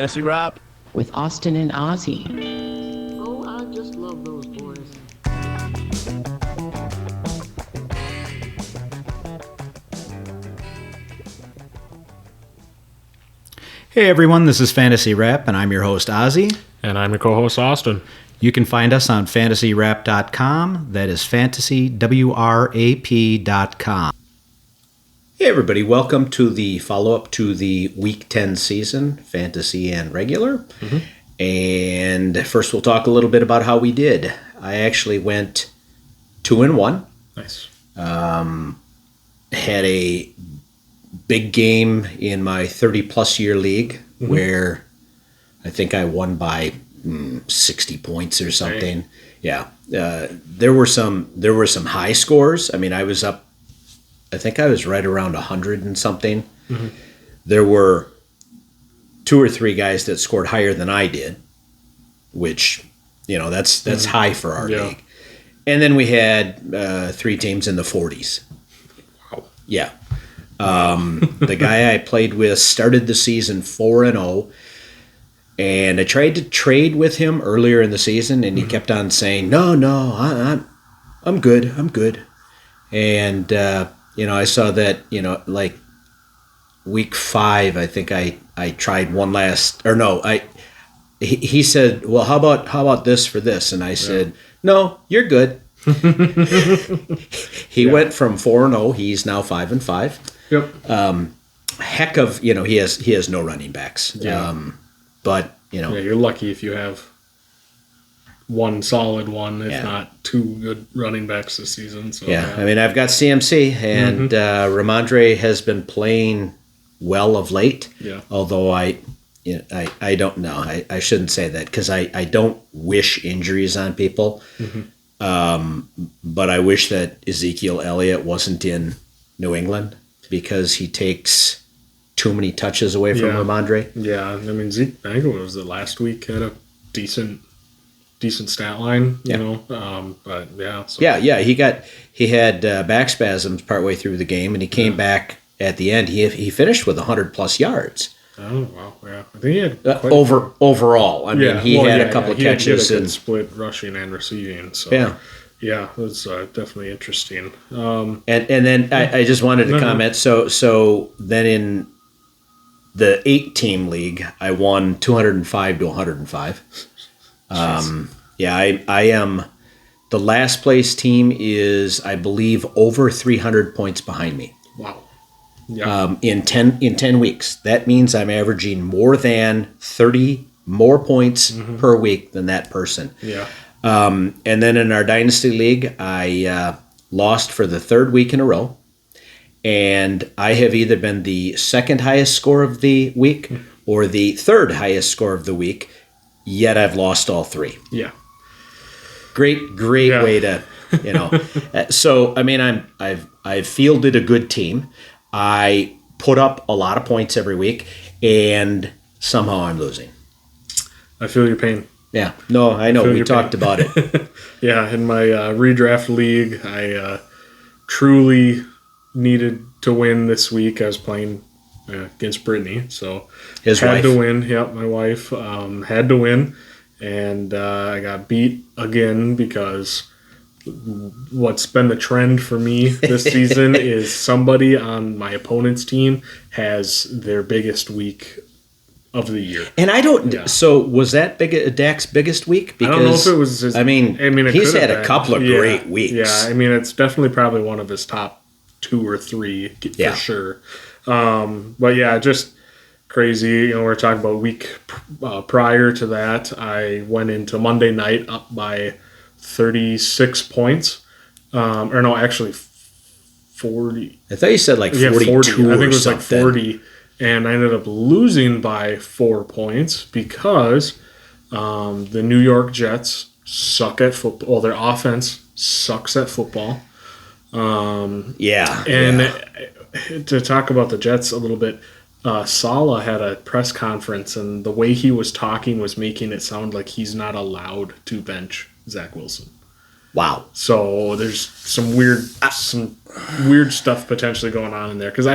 Fantasy Rap with Austin and Ozzy. Oh, I just love those boys. Hey everyone, this is Fantasy Rap, and I'm your host Ozzy. And I'm your co-host Austin. You can find us on fantasyrap.com. That is fantasywrap.com. Hey everybody, welcome to the follow-up to the Week 10 season, Fantasy and Regular. Mm-hmm. And first we'll talk a little bit about how we did. I actually went 2-1. Nice. Had a big game in my 30-plus year league where I think I won by 60 points or something. Right. Yeah. There were some high scores. I mean, I think I was right around 100 and something. Mm-hmm. There were 2 or 3 guys that scored higher than I did, which, that's high for our league. And then we had 3 teams in the 40s. Wow. Yeah. The guy I played with started the season 4-0, and I tried to trade with him earlier in the season, and he kept on saying, "No, I'm good." And I saw that like week 5, I think I tried one last, or no, he said, "Well, how about this for this?" And I said, "No, you're good." He went from 4-0. He's now 5-5. Yep. Heck of, he has no running backs. Yeah. But you're lucky if you have one solid one, if not 2 good running backs this season. So I mean, I've got CMC, and Ramondre has been playing well of late. Yeah. Although I don't know. I shouldn't say that because I don't wish injuries on people. But I wish that Ezekiel Elliott wasn't in New England because he takes too many touches away from Ramondre. Yeah, I mean, Zeke, I think it was the last week, had a decent stat line, but yeah. So. Yeah, he had back spasms partway through the game, and he came back at the end. He finished with 100+ yards. Oh, wow, yeah. I think he had overall. I mean, he had a couple of catches. He had a good split rushing and receiving. So yeah, it was definitely interesting. And then I just wanted to comment. So then in the 8-team league, I won 205 to 105. I am. The last place team is, I believe, over 300 points behind me. Wow. Yeah. In 10 weeks. That means I'm averaging more than 30 more points per week than that person. Yeah. And then in our Dynasty League, I lost for the 3rd week in a row. And I have either been the 2nd highest score of the week or the 3rd highest score of the week, yet I've lost all 3. Yeah. Great way to, So, I mean, I've fielded a good team. I put up a lot of points every week, and somehow I'm losing. I feel your pain. Yeah. No, I know. We talked about it. Yeah, in my redraft league, I truly needed to win this week. I was playing against Brittany, so his had wife. To win. Yep, my wife had to win, and I got beat again because what's been the trend for me this season is somebody on my opponent's team has their biggest week of the year. And I don't. Yeah. So was that Dak's biggest week? Because I don't know if it was his. I mean he's had a couple of great weeks. Yeah, I mean, it's definitely probably one of his top 2 or 3 for sure. But yeah, just crazy. We were talking about a week prior to that. I went into Monday night up by 36 points. Or no, actually 40. I thought you said like 42 40. I think it was something. Like 40. And I ended up losing by 4 points because the New York Jets suck at football. Well, their offense sucks at football. To talk about the Jets a little bit, Saleh had a press conference, and the way he was talking was making it sound like he's not allowed to bench Zach Wilson. Wow. So there's some weird stuff potentially going on in there. Because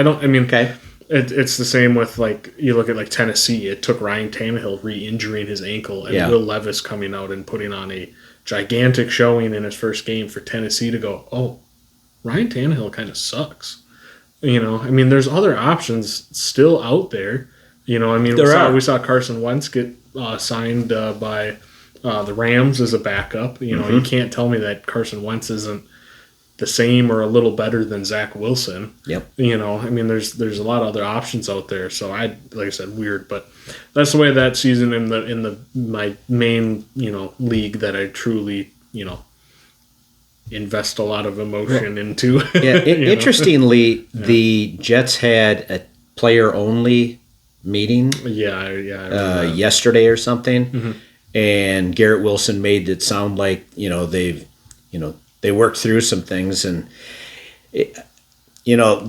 It's the same with, like, you look at, like, Tennessee. It took Ryan Tannehill re-injuring his ankle and Yeah. Will Levis coming out and putting on a gigantic showing in his first game for Tennessee to go, oh, Ryan Tannehill kind of sucks. You know, I mean, there's other options still out there. You know, I mean, we saw Carson Wentz get signed by the Rams as a backup. You know, you can't tell me that Carson Wentz isn't the same or a little better than Zach Wilson. Yep. You know, I mean, there's a lot of other options out there. So like I said, weird, but that's the way that season in my main, you know, league that I truly, you know, invest a lot of emotion into. Yeah. you know? Interestingly, the Jets had a player only meeting. Yeah. I remember that. Yesterday or something, and Garrett Wilson made it sound like they worked through some things, and the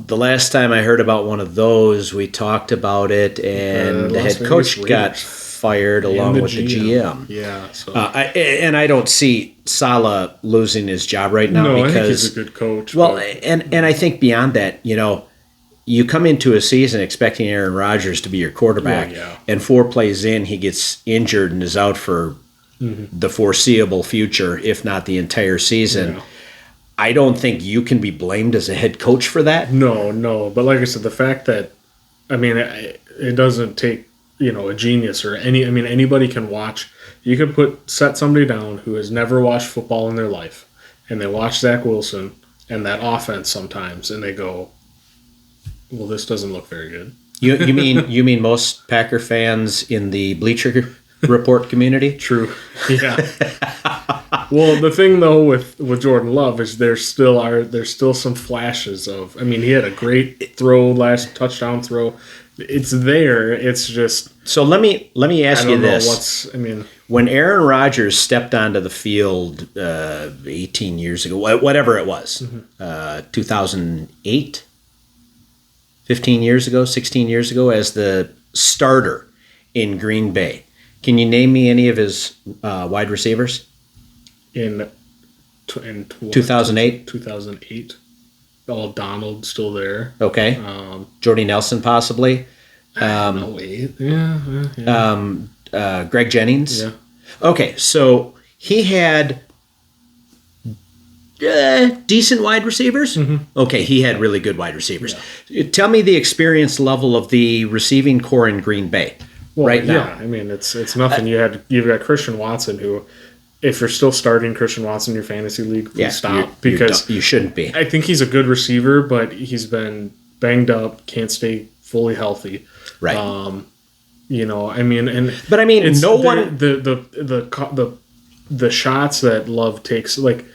last time I heard about one of those, we talked about it, and the head coach got fired along with the GM. Yeah, so I don't see Saleh losing his job right now no, because I think he's a good coach. Well, but and I think beyond that, you come into a season expecting Aaron Rodgers to be your quarterback, and 4 plays in, he gets injured and is out for the foreseeable future, if not the entire season. Yeah. I don't think you can be blamed as a head coach for that. No. But like I said, the fact that, I mean, it doesn't take, a genius or anybody can watch. You could set somebody down who has never watched football in their life, and they watch Zach Wilson and that offense sometimes, and they go, well, this doesn't look very good. You mean most Packer fans in the Bleacher Report community? True. Yeah. Well, the thing though with Jordan Love is there's still some flashes of. I mean, he had a great last touchdown throw. It's there. It's just. So let me ask you this: when Aaron Rodgers stepped onto the field 18 years ago, whatever it was, 2008, 15 years ago, 16 years ago, as the starter in Green Bay, can you name me any of his wide receivers? In 2008? 2008. Donald still there. Okay. Jordy Nelson possibly. No, wait. Yeah. Greg Jennings. Yeah. Okay, so he had decent wide receivers. Okay, he had really good wide receivers. Yeah. Tell me the experience level of the receiving core in Green Bay right now. Yeah, I mean, it's nothing. You've got Christian Watson, who, if you're still starting Christian Watson in your fantasy league, please stop, because you shouldn't be. I think he's a good receiver, but he's been banged up, can't stay fully healthy. Right. No one. The shots that Love takes, like,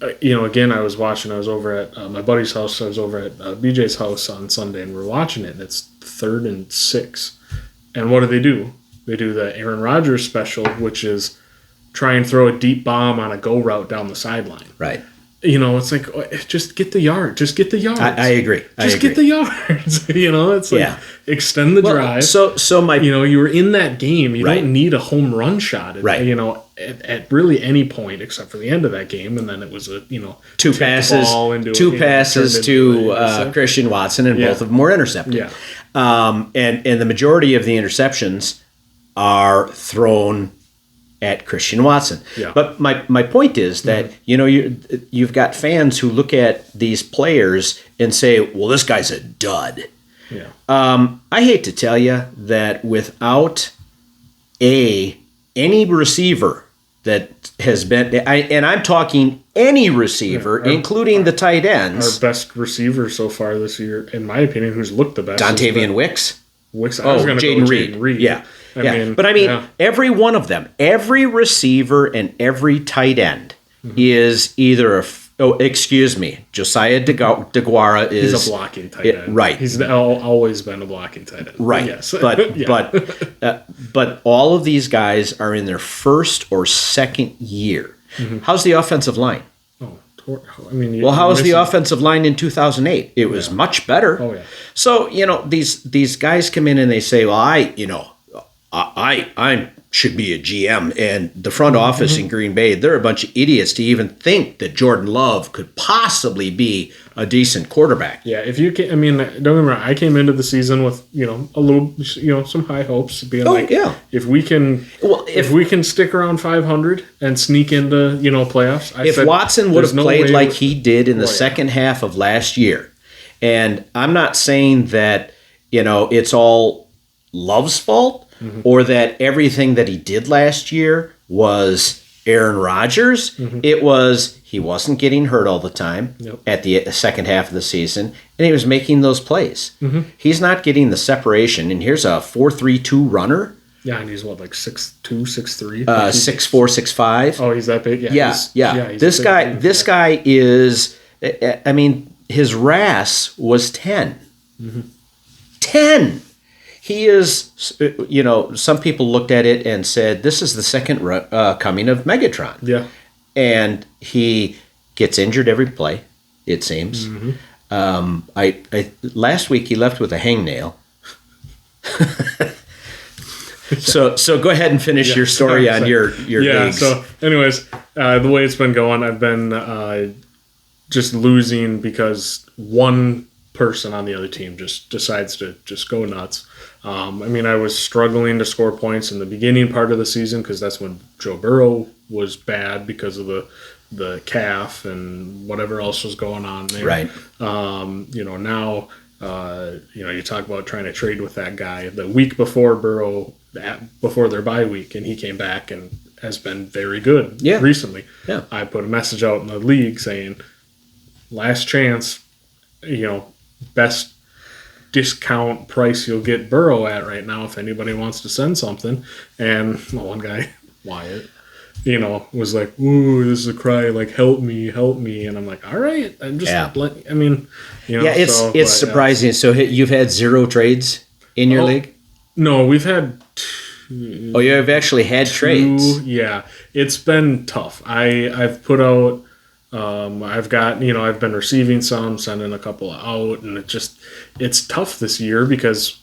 again, I was over at my buddy's house. I was over at BJ's house on Sunday, and we're watching it. And it's 3rd and 6, and what do? They do the Aaron Rodgers special, which is try and throw a deep bomb on a go route down the sideline. Right. It's like, just get the yard. Just get the yards. I agree. Get the yards. It's like, extend the drive. So my... you were in that game. You don't need a home run shot. At really any point except for the end of that game. And then it was two passes to Christian Watson, and both of them were intercepted. Yeah. And the majority of the interceptions are thrown at Christian Watson. Yeah. But my point is that you've got fans who look at these players and say, well, this guy's a dud. Yeah. I hate to tell you that without any receiver that has been, and I'm talking any receiver, including the tight ends. Our best receiver so far this year, in my opinion, who's looked the best. Dontavian Wicks. I was going to go Jaden Reed. Yeah. Every one of them, every receiver and every tight end is either Josiah DeGuara is... He's a blocking tight end. Right. He's always been a blocking tight end. Right. Yes. But all of these guys are in their first or second year. How's the offensive line? How was the offensive line in 2008? It was much better. Oh, yeah. So, these guys come in and they say, well, I'm should be a GM. And the front office in Green Bay, they're a bunch of idiots to even think that Jordan Love could possibly be a decent quarterback. Yeah, if you can, I mean, don't get me wrong. I came into the season with a little, some high hopes, being if we can, if we can stick around 500 and sneak into playoffs. If Watson would have played like he did in the second half of last year, and I'm not saying that it's all Love's fault. Or that everything that he did last year was Aaron Rodgers. It was he wasn't getting hurt all the time at the second half of the season, and he was making those plays. He's not getting the separation, and here's a 4.32 runner. Yeah, and he's what, like 6'2", 6'3"? 6'4", 6'5". Oh, he's that big? Yeah. This guy is, I mean, his RAS was 10. 10! He is, some people looked at it and said, this is the second coming of Megatron. Yeah. And he gets injured every play, it seems. Last week he left with a hangnail. So go ahead and finish your story on your leagues. So anyways, the way it's been going, I've been just losing because one person on the other team just decides to just go nuts. I mean, I was struggling to score points in the beginning part of the season because that's when Joe Burrow was bad because of the calf and whatever else was going on there. Right. Now, you talk about trying to trade with that guy the week before before their bye week, and he came back and has been very good recently. Yeah. I put a message out in the league saying, last chance, best discount price you'll get Burrow at right now if anybody wants to send something. And one guy, Wyatt, was like, ooh, this is a cry, like, help me. And I'm like, all right. I'm just it's surprising. So you've had 0 trades in your league? No, we've had 2. Oh, you've actually had trades? Yeah. It's been tough. I've put out, I've got, I've been receiving some, sending a couple out, and it's tough this year because,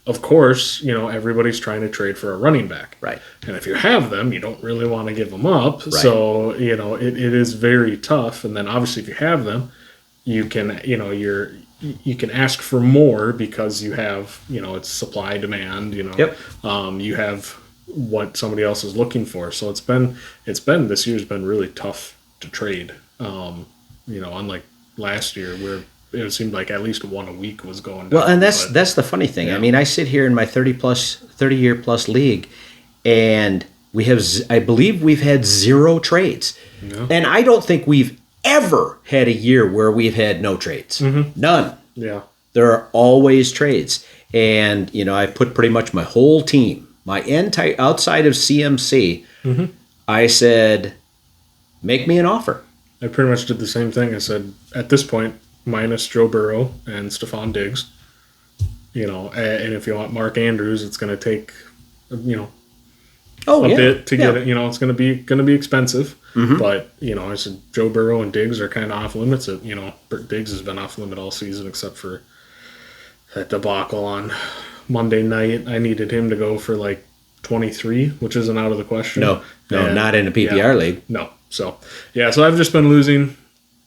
of course, everybody's trying to trade for a running back. Right. And if you have them, you don't really want to give them up. Right. So, it is very tough. And then obviously if you have them, you can, you can ask for more because you have, it's supply demand, Yep. You have what somebody else is looking for. So this year's been really tough to trade. Unlike last year where it seemed like at least one a week was going down. Well, and that's the funny thing. Yeah. I mean, I sit here in my 30-year plus league, and I believe we've had 0 trades. Yeah. And I don't think we've ever had a year where we've had no trades. None. Yeah. There are always trades. And, I put pretty much my whole team, my entire, outside of CMC, I said, make me an offer. I pretty much did the same thing. I said, at this point, minus Joe Burrow and Stephon Diggs, and if you want Mark Andrews, it's going to take, a bit to get it. It's going to be expensive. But, I said Joe Burrow and Diggs are kind of off limits. Diggs has been off limit all season except for that debacle on Monday night. I needed him to go for like 23, which isn't out of the question. No, not in a PPR league. No. So I've just been losing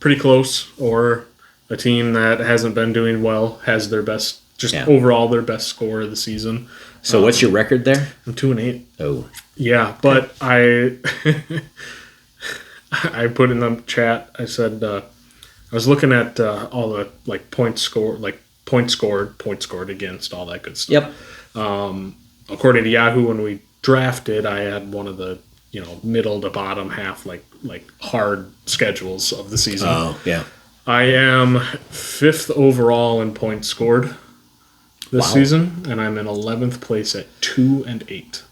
pretty close, or a team that hasn't been doing well has their best, overall their best score of the season. So what's your record there? I'm 2-8. Oh. Yeah, but I put in the chat, I said, I was looking at all the points scored against, all that good stuff. Yep. According to Yahoo, when we drafted, I had one of the middle to bottom half, like hard schedules of the season. Oh, yeah. I am 5th overall in points scored this season, and I'm in 11th place at 2-8.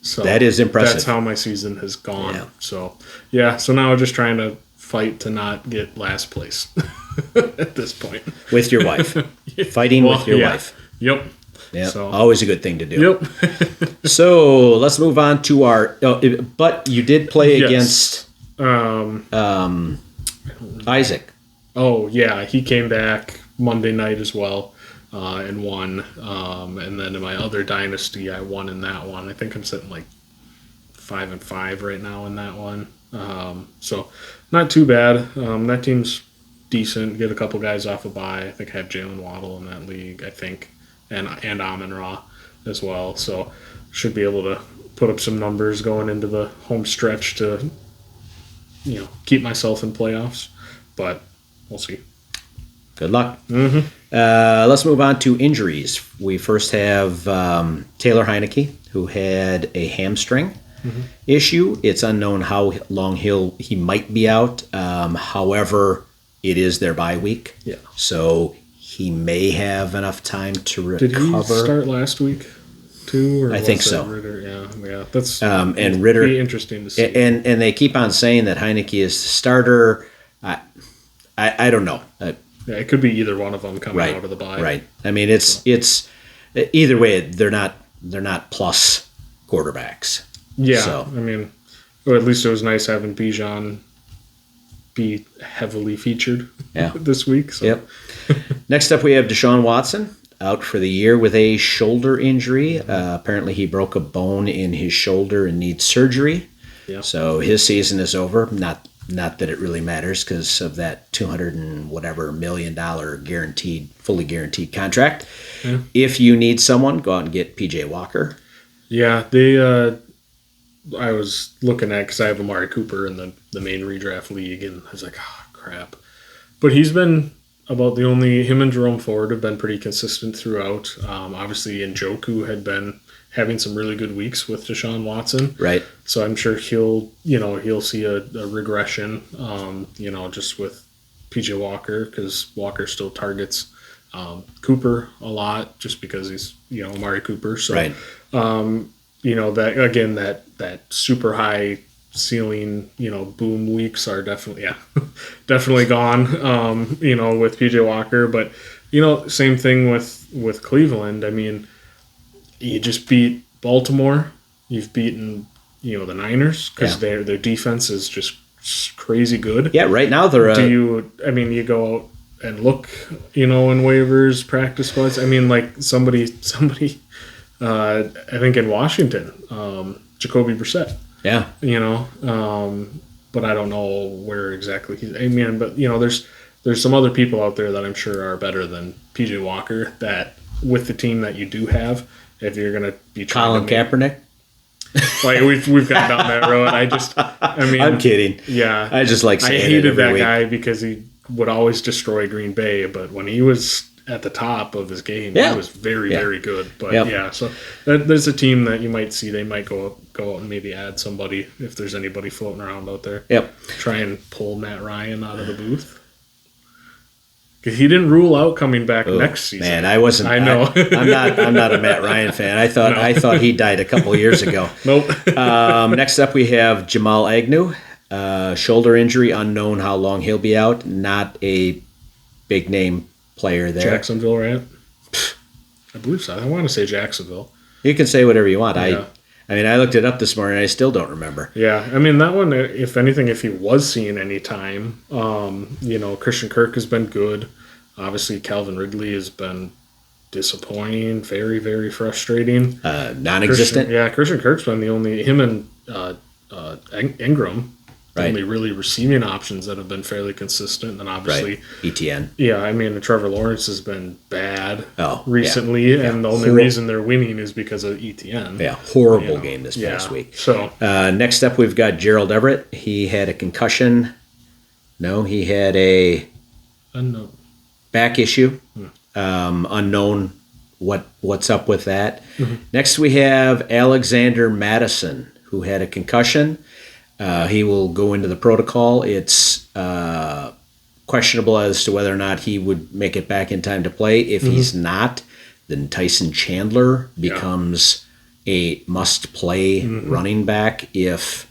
So that is impressive. That's how my season has gone. Yeah. So now I'm just trying to fight to not get last place at this point. With your wife. Fighting with your wife. Yep. Yeah, so, always a good thing to do. Yep. So let's move on to our. But you did play against Isaac. Oh yeah, he came back Monday night as well. and won. And then in my other dynasty, I won in that one. I think I'm sitting like 5-5 right now in that one. So not too bad. That team's decent. Get a couple guys off a bye. I think I have Jalen Waddle in that league, I think, and Amon-Ra as well. So should be able to put up some numbers going into the home stretch to, keep myself in playoffs. But we'll see. Good luck. Let's move on to injuries. We first have Taylor Heineke, who had a hamstring issue. It's unknown how long he might be out. However, it is their bye week. Yeah. So he may have enough time to recover. Did he start last week too? Or I think was so. Ritter? Yeah. That's and Ritter, be interesting to see. And they keep on saying that Heineke is the starter. I don't know. Yeah, it could be either one of them coming out of the bye. Right. I mean, it's either way. They're not plus quarterbacks. Yeah. So. I mean, or at least it was nice having Bijan be heavily featured this week. So. Yep. Next up, we have Deshaun Watson out for the year with a shoulder injury. Apparently, he broke a bone in his shoulder and needs surgery. Yeah. So his season is over. Not that it really matters because of that $200 and whatever million fully guaranteed contract. Yeah. If you need someone, go out and get PJ Walker. Yeah, I was looking at because I have Amari Cooper in the main redraft league, and I was like, oh crap. But he's been about the only him and Jerome Ford have been pretty consistent throughout. Obviously, Njoku had been having some really good weeks with Deshaun Watson. Right. So I'm sure he'll see a regression, just with PJ Walker, because Walker still targets Cooper a lot just because he's, Amari Cooper. So, right. That again, that super high ceiling, boom weeks are definitely gone, with PJ Walker. But, same thing with Cleveland. I mean, you just beat Baltimore. You've beaten, the Niners because their defense is just crazy good. Yeah, right now they're. You go out and look, in waivers, practice squads. I mean, like somebody, I think in Washington, Jacoby Brissett. Yeah. But I don't know where exactly he's. I mean, but there's some other people out there that I'm sure are better than PJ Walker. That with the team that you do have. If you're gonna be Colin Kaepernick, like we've gone down that road. I'm kidding. Yeah, I just like saying I hated that week. guy because he would always destroy Green Bay. But when he was at the top of his game, he was very very good. But so there's a team that you might see. They might go out and maybe add somebody if there's anybody floating around out there. Yep. Try and pull Matt Ryan out of the booth. He didn't rule out coming back next season. Man, I wasn't. I know. I'm not a Matt Ryan fan. I thought he died a couple of years ago. Nope. Next up, we have Jamal Agnew, shoulder injury, unknown how long he'll be out. Not a big name player there. Jacksonville, right? I believe so. I want to say Jacksonville. You can say whatever you want. Yeah. I looked it up this morning. I still don't remember. Yeah, I mean that one. If anything, if he was seeing any time, Christian Kirk has been good. Obviously, Calvin Ridley has been disappointing, very very frustrating. Non-existent. Christian Kirk's been the only him and Ingram. The only really receiving options that have been fairly consistent, and obviously ETN. Yeah, I mean Trevor Lawrence has been bad recently, and the only reason they're winning is because of ETN. Yeah, horrible game this past week. So next up, we've got Gerald Everett. He had a concussion. No, he had a back issue. Unknown what's up with that. Mm-hmm. Next, we have Alexander Madison, who had a concussion. He will go into the protocol. It's questionable as to whether or not he would make it back in time to play. If he's not, then Tyson Chandler becomes a must-play running back if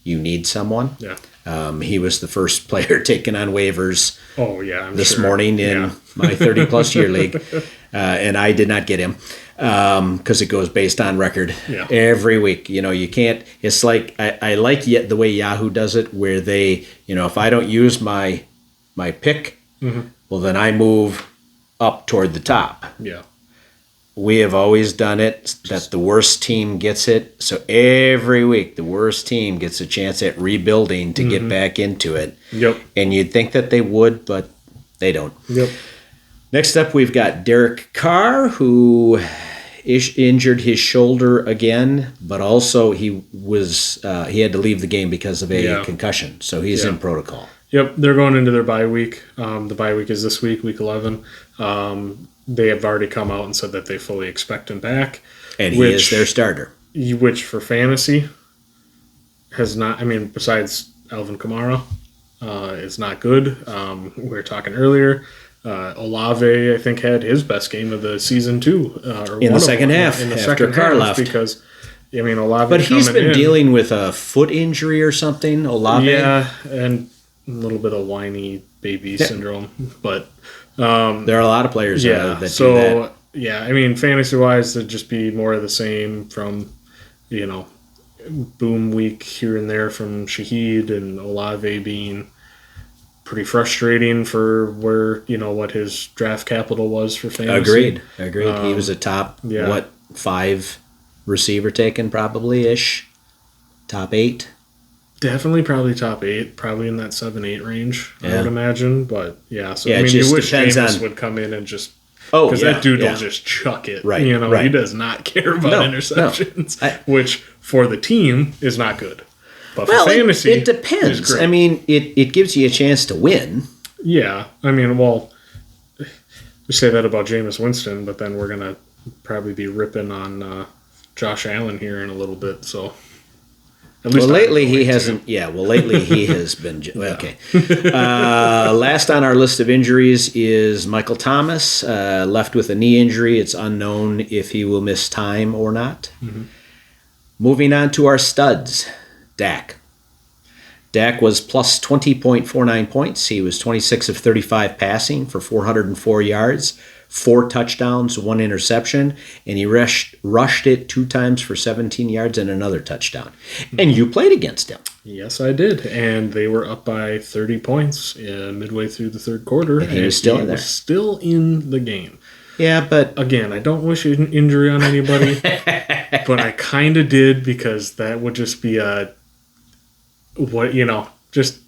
you need someone. Yeah. He was the first player taken on waivers this sure. morning in my 30-plus year league, and I did not get him. Because it goes based on record every week. You can't. It's like I like the way Yahoo does it, where they, if I don't use my pick, well then I move up toward the top. Yeah. We have always done it that the worst team gets it. So every week, the worst team gets a chance at rebuilding to get back into it. Yep. And you'd think that they would, but they don't. Yep. Next up, we've got Derek Carr, who injured his shoulder again, but also he had to leave the game because of a concussion. So he's in protocol. Yep, they're going into their bye week. The bye week is this week, week 11. They have already come out and said that they fully expect him back. And he is their starter. Which for fantasy has not, I mean, besides Alvin Kamara, is not good. We were talking earlier. Olave, I think, had his best game of the season too. In the second half, after Carr left. Because, I mean, Olave. But he's been dealing with a foot injury or something, Olave. Yeah, and a little bit of whiny baby syndrome. But there are a lot of players that do that. Yeah, I mean, fantasy-wise, it'd just be more of the same from, boom week here and there from Shaheed and Olave being pretty frustrating for where, what his draft capital was for fantasy. Agreed. He was a top, 5 receiver taken probably-ish? Top 8? Definitely probably top 8, probably in that 7-8 range, I would imagine. But, so I mean, you wish Jameis would come in and just... because that dude will just chuck it. Right, He does not care about interceptions, which for the team is not good. But for fantasy, it depends. I mean, it gives you a chance to win. Yeah. I mean, we say that about Jameis Winston, but then we're going to probably be ripping on Josh Allen here in a little bit. So, at least lately he hasn't. Yeah, lately he has been. Okay. Last on our list of injuries is Michael Thomas, left with a knee injury. It's unknown if he will miss time or not. Mm-hmm. Moving on to our studs. Dak. Dak was plus 20.49 points. He was 26 of 35 passing for 404 yards, 4 touchdowns, 1 interception, and he rushed it 2 times for 17 yards and another touchdown. And you played against him. Yes, I did. And they were up by 30 points midway through the third quarter. And he was still in there. Still in the game. Yeah, but... Again, I don't wish an injury on anybody, but I kind of did because that would just be just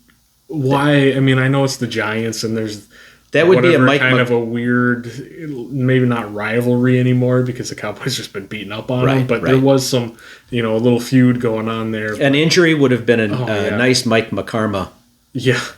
why. I mean, I know it's the Giants and there's that would be a kind of a weird, maybe not rivalry anymore because the Cowboys just been beating up on them. But there was some, a little feud going on there. An injury would have been a nice Mike McCarma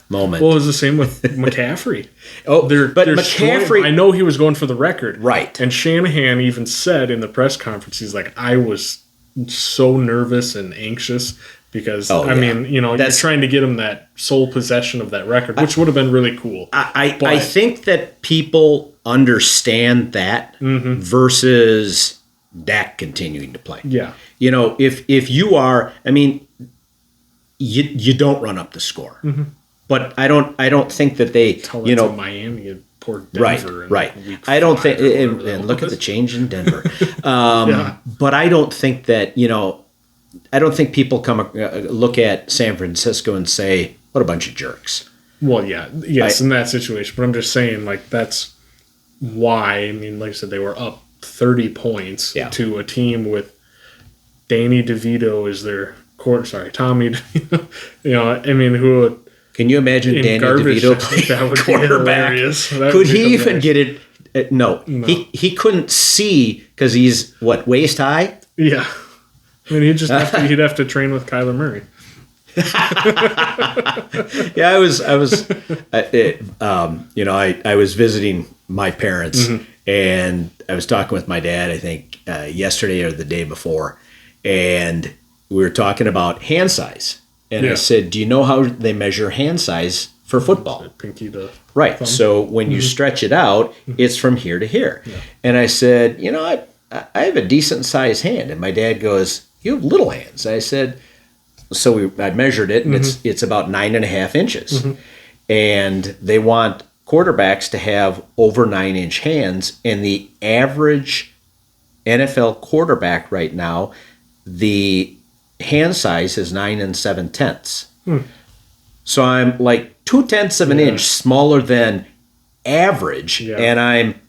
moment. Well, it was the same with McCaffrey. But McCaffrey, I know he was going for the record, right? And Shanahan even said in the press conference, he's like, I was so nervous and anxious. Because, you're trying to get him that sole possession of that record, which would have been really cool. I think that people understand that versus Dak continuing to play. Yeah. If you are, I mean, you don't run up the score. Mm-hmm. But I don't think that they, Miami and poor Denver. Right. I don't think, and look at the change in Denver. But I don't think that, I don't think people look at San Francisco and say, what a bunch of jerks. Well, yes, in that situation. But I'm just saying, that's why. I mean, like I said, they were up 30 points to a team with Danny DeVito as their Tommy DeVito. who... Can you imagine Danny DeVito playing quarterback? Could he even get it? No. He couldn't see because he's, waist high? Yeah. I mean, he'd have to train with Kyler Murray. I was visiting my parents, and I was talking with my dad, I think, yesterday or the day before, and we were talking about hand size. And I said, do you know how they measure hand size for football? Pinky to right. thumb. So when you stretch it out, it's from here to here. Yeah. And I said, I have a decent sized hand. And my dad goes, you have little hands. I said, I measured it, and it's about 9.5 inches. Mm-hmm. And they want quarterbacks to have over 9-inch hands. And the average NFL quarterback right now, the hand size is 9 7/10. So I'm like 0.2 of an inch smaller than average, and I'm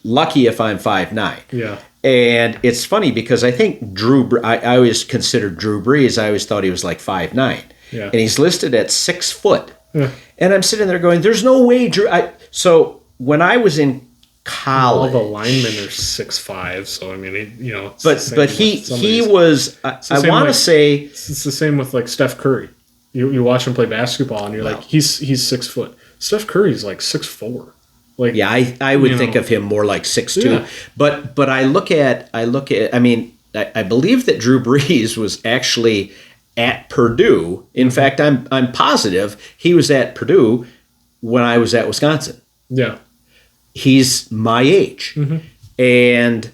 lucky if I'm 5'9". Yeah. And it's funny because I think I always considered Drew Brees. I always thought he was like 5'9". Yeah. And he's listed at 6 foot. Yeah. And I'm sitting there going, there's no way Drew. So when I was in college, all the linemen are 6'5", so I mean, it's but he was. I want to say it's the same with like Steph Curry. You watch him play basketball, and you're like, he's 6 foot. Steph Curry's like 6'4". Like, yeah, I would think of him more like 6'2". Yeah. But I look at. I mean, I believe that Drew Brees was actually at Purdue. In fact, I'm positive he was at Purdue when I was at Wisconsin. Yeah. He's my age. Mm-hmm. And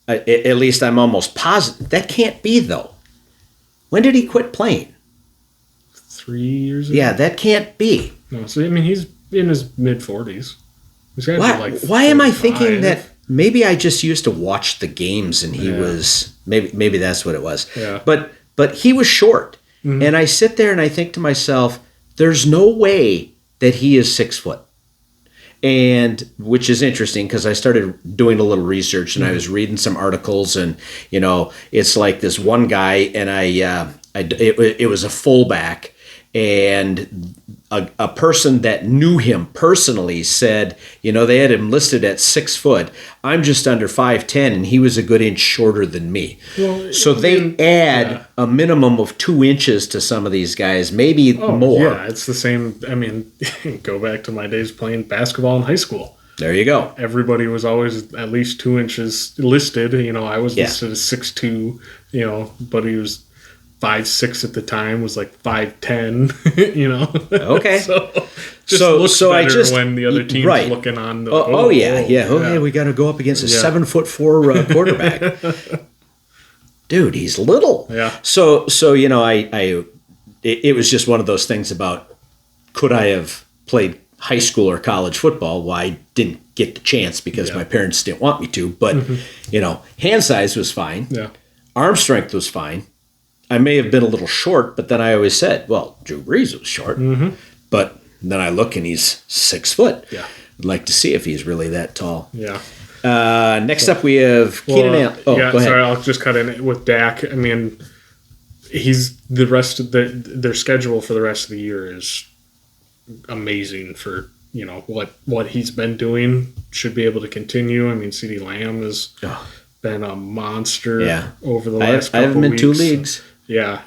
at least I'm almost positive. That can't be, though. When did he quit playing? 3 years ago? Yeah, that can't be. No, so I mean, he's in his mid-40s. He's got to be like why am I 45. thinking that maybe I just used to watch the games and he was... Maybe that's what it was. Yeah. But he was short. Mm-hmm. And I sit there and I think to myself, there's no way that he is 6 foot. And which is interesting because I started doing a little research and I was reading some articles and it's like this one guy and it was a fullback and a person that knew him personally said they had him listed at 6 foot. I'm just under 5'10" and he was a good inch shorter than me. Well, so they add a minimum of 2 inches to some of these guys, maybe more. Yeah, it's the same. I mean, go back to my days playing basketball in high school. There you go. Everybody was always at least 2 inches listed. I was listed as 6'2", but he was 5'6" at the time, was like 5'10", Okay. so I just when the other team's looking on the hey, we got to go up against a 7'4" quarterback. Dude, he's little. Yeah. So it was just one of those things about could I have played high school or college football? Well, I didn't get the chance because my parents didn't want me to, but hand size was fine. Yeah. Arm strength was fine. I may have been a little short, but then I always said, well, Drew Brees was short. Mm-hmm. But then I look and he's 6 foot. Yeah. I'd like to see if he's really that tall. Yeah. Next up, we have Keenan Allen. Oh, go ahead. Sorry, I'll just cut in with Dak. I mean, he's the rest of their schedule for the rest of the year is amazing for, what he's been doing. Should be able to continue. I mean, CeeDee Lamb has been a monster over the last couple I have him in weeks. 2 leagues. Yeah.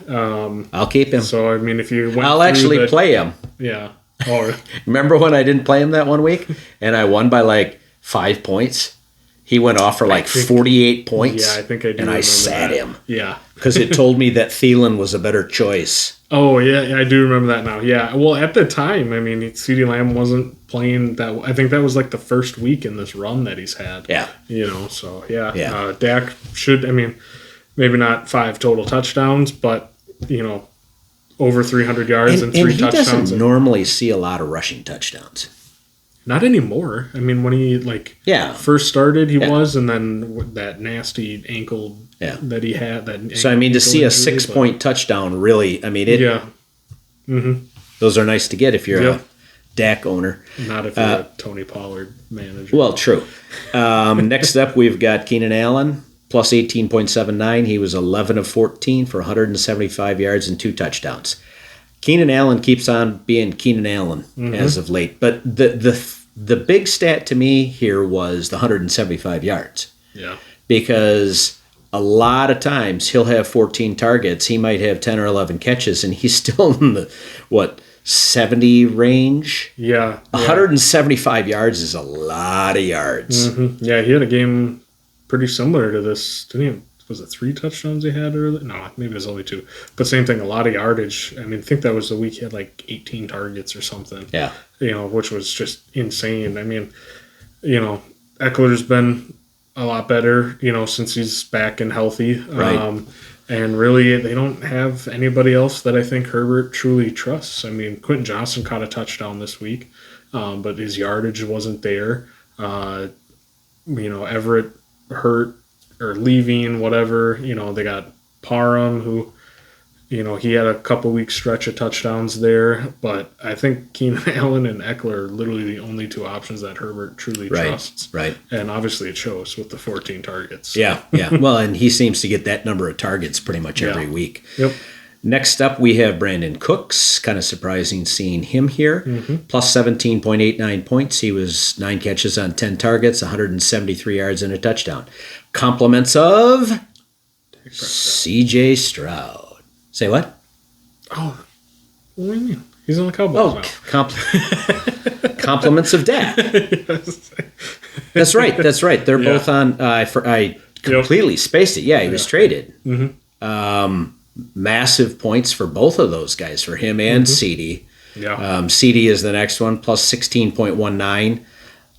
I'll keep him. So, I mean, if you I'll actually play him. Yeah. Oh. Remember when I didn't play him that one week and I won by like 5 points? He went off for like 48 points. Yeah, I think I do. And I sat him. Yeah. Because it told me that Thielen was a better choice. Oh, yeah, I do remember that now. Yeah. Well, at the time, I mean, CeeDee Lamb wasn't playing that. I think that was like the first week in this run that he's had. Yeah. So, yeah. Dak should, I mean, maybe not 5 total touchdowns, but, over 300 yards and 3 touchdowns. And he doesn't normally see a lot of rushing touchdowns. Not anymore. I mean, when he first started, he was, and then that nasty ankle that he had. So I mean, to see a 6-point touchdown, really, I mean, those are nice to get if you're a Dak owner. Not if you're a Tony Pollard manager. Well, true. Next up, we've got Keenan Allen. Plus 18.79. He was 11 of 14 for 175 yards and 2 touchdowns. Keenan Allen keeps on being Keenan Allen as of late. But the big stat to me here was the 175 yards. Yeah. Because a lot of times he'll have 14 targets. He might have 10 or 11 catches, and he's still in the, 70 range? Yeah. 175 yards is a lot of yards. Mm-hmm. Yeah, he had a game pretty similar to this. Was it 3 touchdowns he had early? No, maybe it was only 2. But same thing, a lot of yardage. I mean, I think that was the week he had like 18 targets or something. Yeah. Which was just insane. I mean, Eckler's been a lot better, since he's back and healthy. Right. And really, they don't have anybody else that I think Herbert truly trusts. I mean, Quentin Johnson caught a touchdown this week, but his yardage wasn't there. Everett hurt or leaving, whatever. They got Parham, who he had a couple weeks stretch of touchdowns there, but I think Keenan Allen and Eckler are literally the only two options that Herbert truly trusts. Right. And obviously it shows with the 14 targets. Yeah. Well, and he seems to get that number of targets pretty much every week. Yep. Next up, we have Brandon Cooks. Kind of surprising seeing him here. Plus 17.89 points. He was 9 catches on 10 targets, 173 yards and a touchdown. Compliments of C.J. Stroud. Say what? Oh, what do you mean? He's on the Cowboys now. Compliments of Dak. Yes. That's right. They're both on. I completely spaced it. Yeah, he was traded. Massive points for both of those guys, for him and CD. Yeah. CD is the next one, plus 16.19.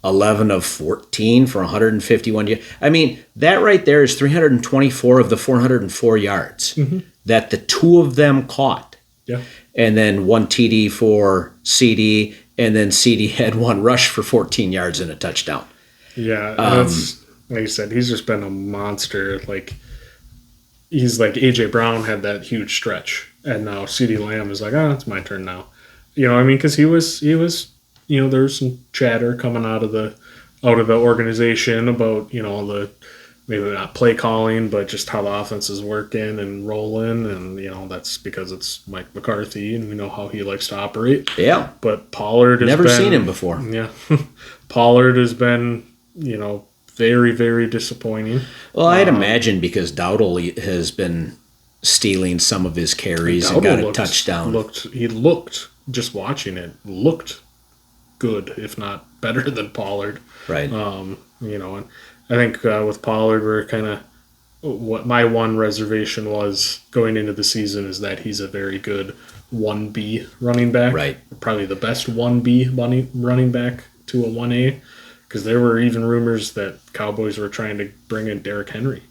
11 of 14 for 151 yards. I mean, that right there is 324 of the 404 yards that the two of them caught. Yeah. And then 1 TD for CD, and then CD had 1 rush for 14 yards and a touchdown. Yeah, that's, like you said, he's just been a monster. Like, he's like A.J. Brown had that huge stretch, and now CD Lamb is like, it's my turn now. You know what I mean? Because he was there was some chatter coming out of the organization about, the maybe not play calling, but just how the offense is working and rolling, and that's because it's Mike McCarthy, and we know how he likes to operate. Yeah. But Pollard has never seen him before. Yeah. Pollard has been, very, very disappointing. Well, I'd imagine because Dowdle has been stealing some of his carries and got a touchdown. He looked, just watching it, looked good, if not better than Pollard. Right. And I think with Pollard, we're kind of, what my one reservation was going into the season is that he's a very good 1B running back. Right. Probably the best 1B running back to a 1A, because there were even rumors that Cowboys were trying to bring in Derrick Henry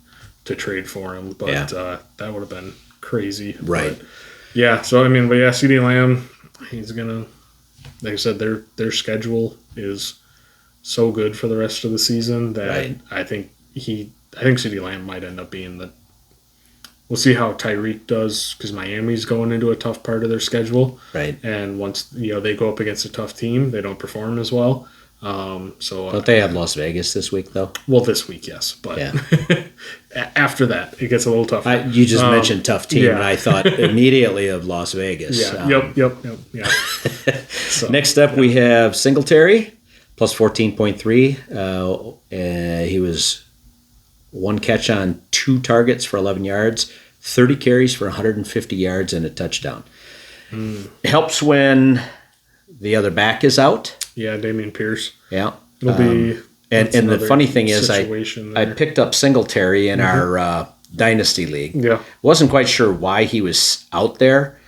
to trade for him, but that would have been crazy. Right. But, yeah, so I mean, CD Lamb, he's going to, like I said, their schedule is so good for the rest of the season that I think CD Lamb might end up being the. We'll see how Tyreek does, because Miami's going into a tough part of their schedule. Right. And once they go up against a tough team, they don't perform as well. Don't they have Las Vegas this week though? Well, this week, yes, but after that, it gets a little tougher. You just mentioned tough team, and I thought immedately of Las Vegas. Yeah. Yep. Yeah. So, next up, we have Singletary, plus 14.3. He was 1 catch on 2 targets for 11 yards, 30 carries for 150 yards and a touchdown. Helps when the other back is out. Yeah, Dameon Pierce. Yeah. It'll be. And the funny thing is, I there. picked up Singletary in our Dynasty League. Yeah. Wasn't quite sure why he was out there,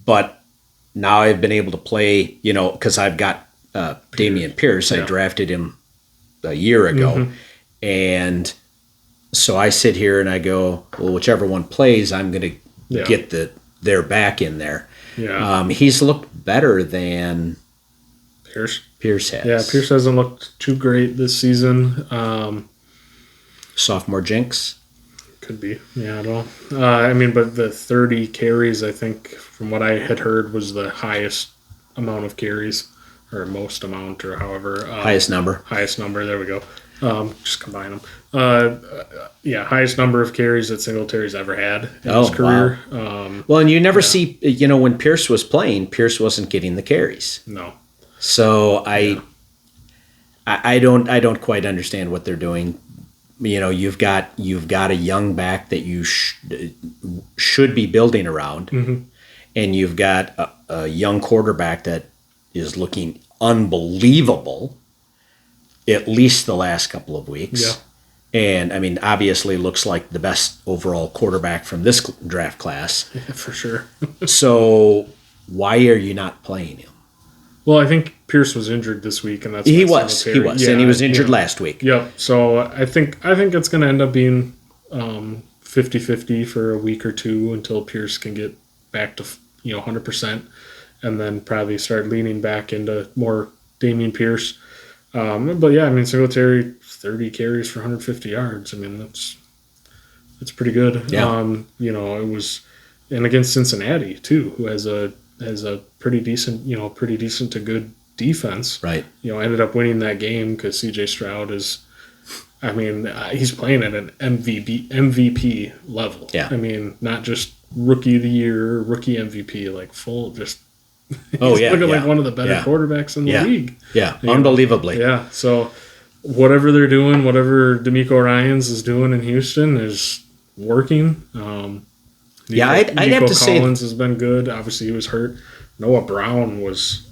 but now I've been able to play, because I've got Dameon Pierce. I drafted him a year ago. And so I sit here and I go, well, whichever one plays, I'm going to get their back in there. Yeah. He's looked better than Pierce has. Yeah, Pierce hasn't looked too great this season. Sophomore jinx? Could be. Yeah, I don't know. But the 30 carries, I think, from what I had heard, was the highest amount of carries, or most amount, or however. Highest number. Highest number, there we go. Just combine them. Highest number of carries that Singletary's ever had in his career. Wow. Well, and you never see, when Pierce was playing, Pierce wasn't getting the carries. No. So I don't quite understand what they're doing. You've got a young back that you should be building around, and you've got a young quarterback that is looking unbelievable, at least the last couple of weeks. Yeah. And obviously looks like the best overall quarterback from this draft class. Yeah, for sure. So why are you not playing him? Well, I think Pierce was injured this week, and that's he was, and he was injured last week. Yep. So I think it's going to end up being 50-50 for a week or two until Pierce can get back to 100%, and then probably start leaning back into more Dameon Pierce. But yeah, Singletary 30 carries for 150 yards. That's pretty good. Yeah. It was and against Cincinnati too, who has a pretty decent to good defense. Right. Ended up winning that game because C.J. Stroud is. I mean, he's playing at an MVP level. Yeah. I mean, not just rookie of the year, rookie MVP, like full just. Oh, he's yeah. looking like one of the better quarterbacks in the league. Yeah. Unbelievably. Yeah. So whatever they're doing, whatever D'Amico Ryans is doing in Houston is working. I'd have to say Collins has been good. Obviously, he was hurt. Noah Brown was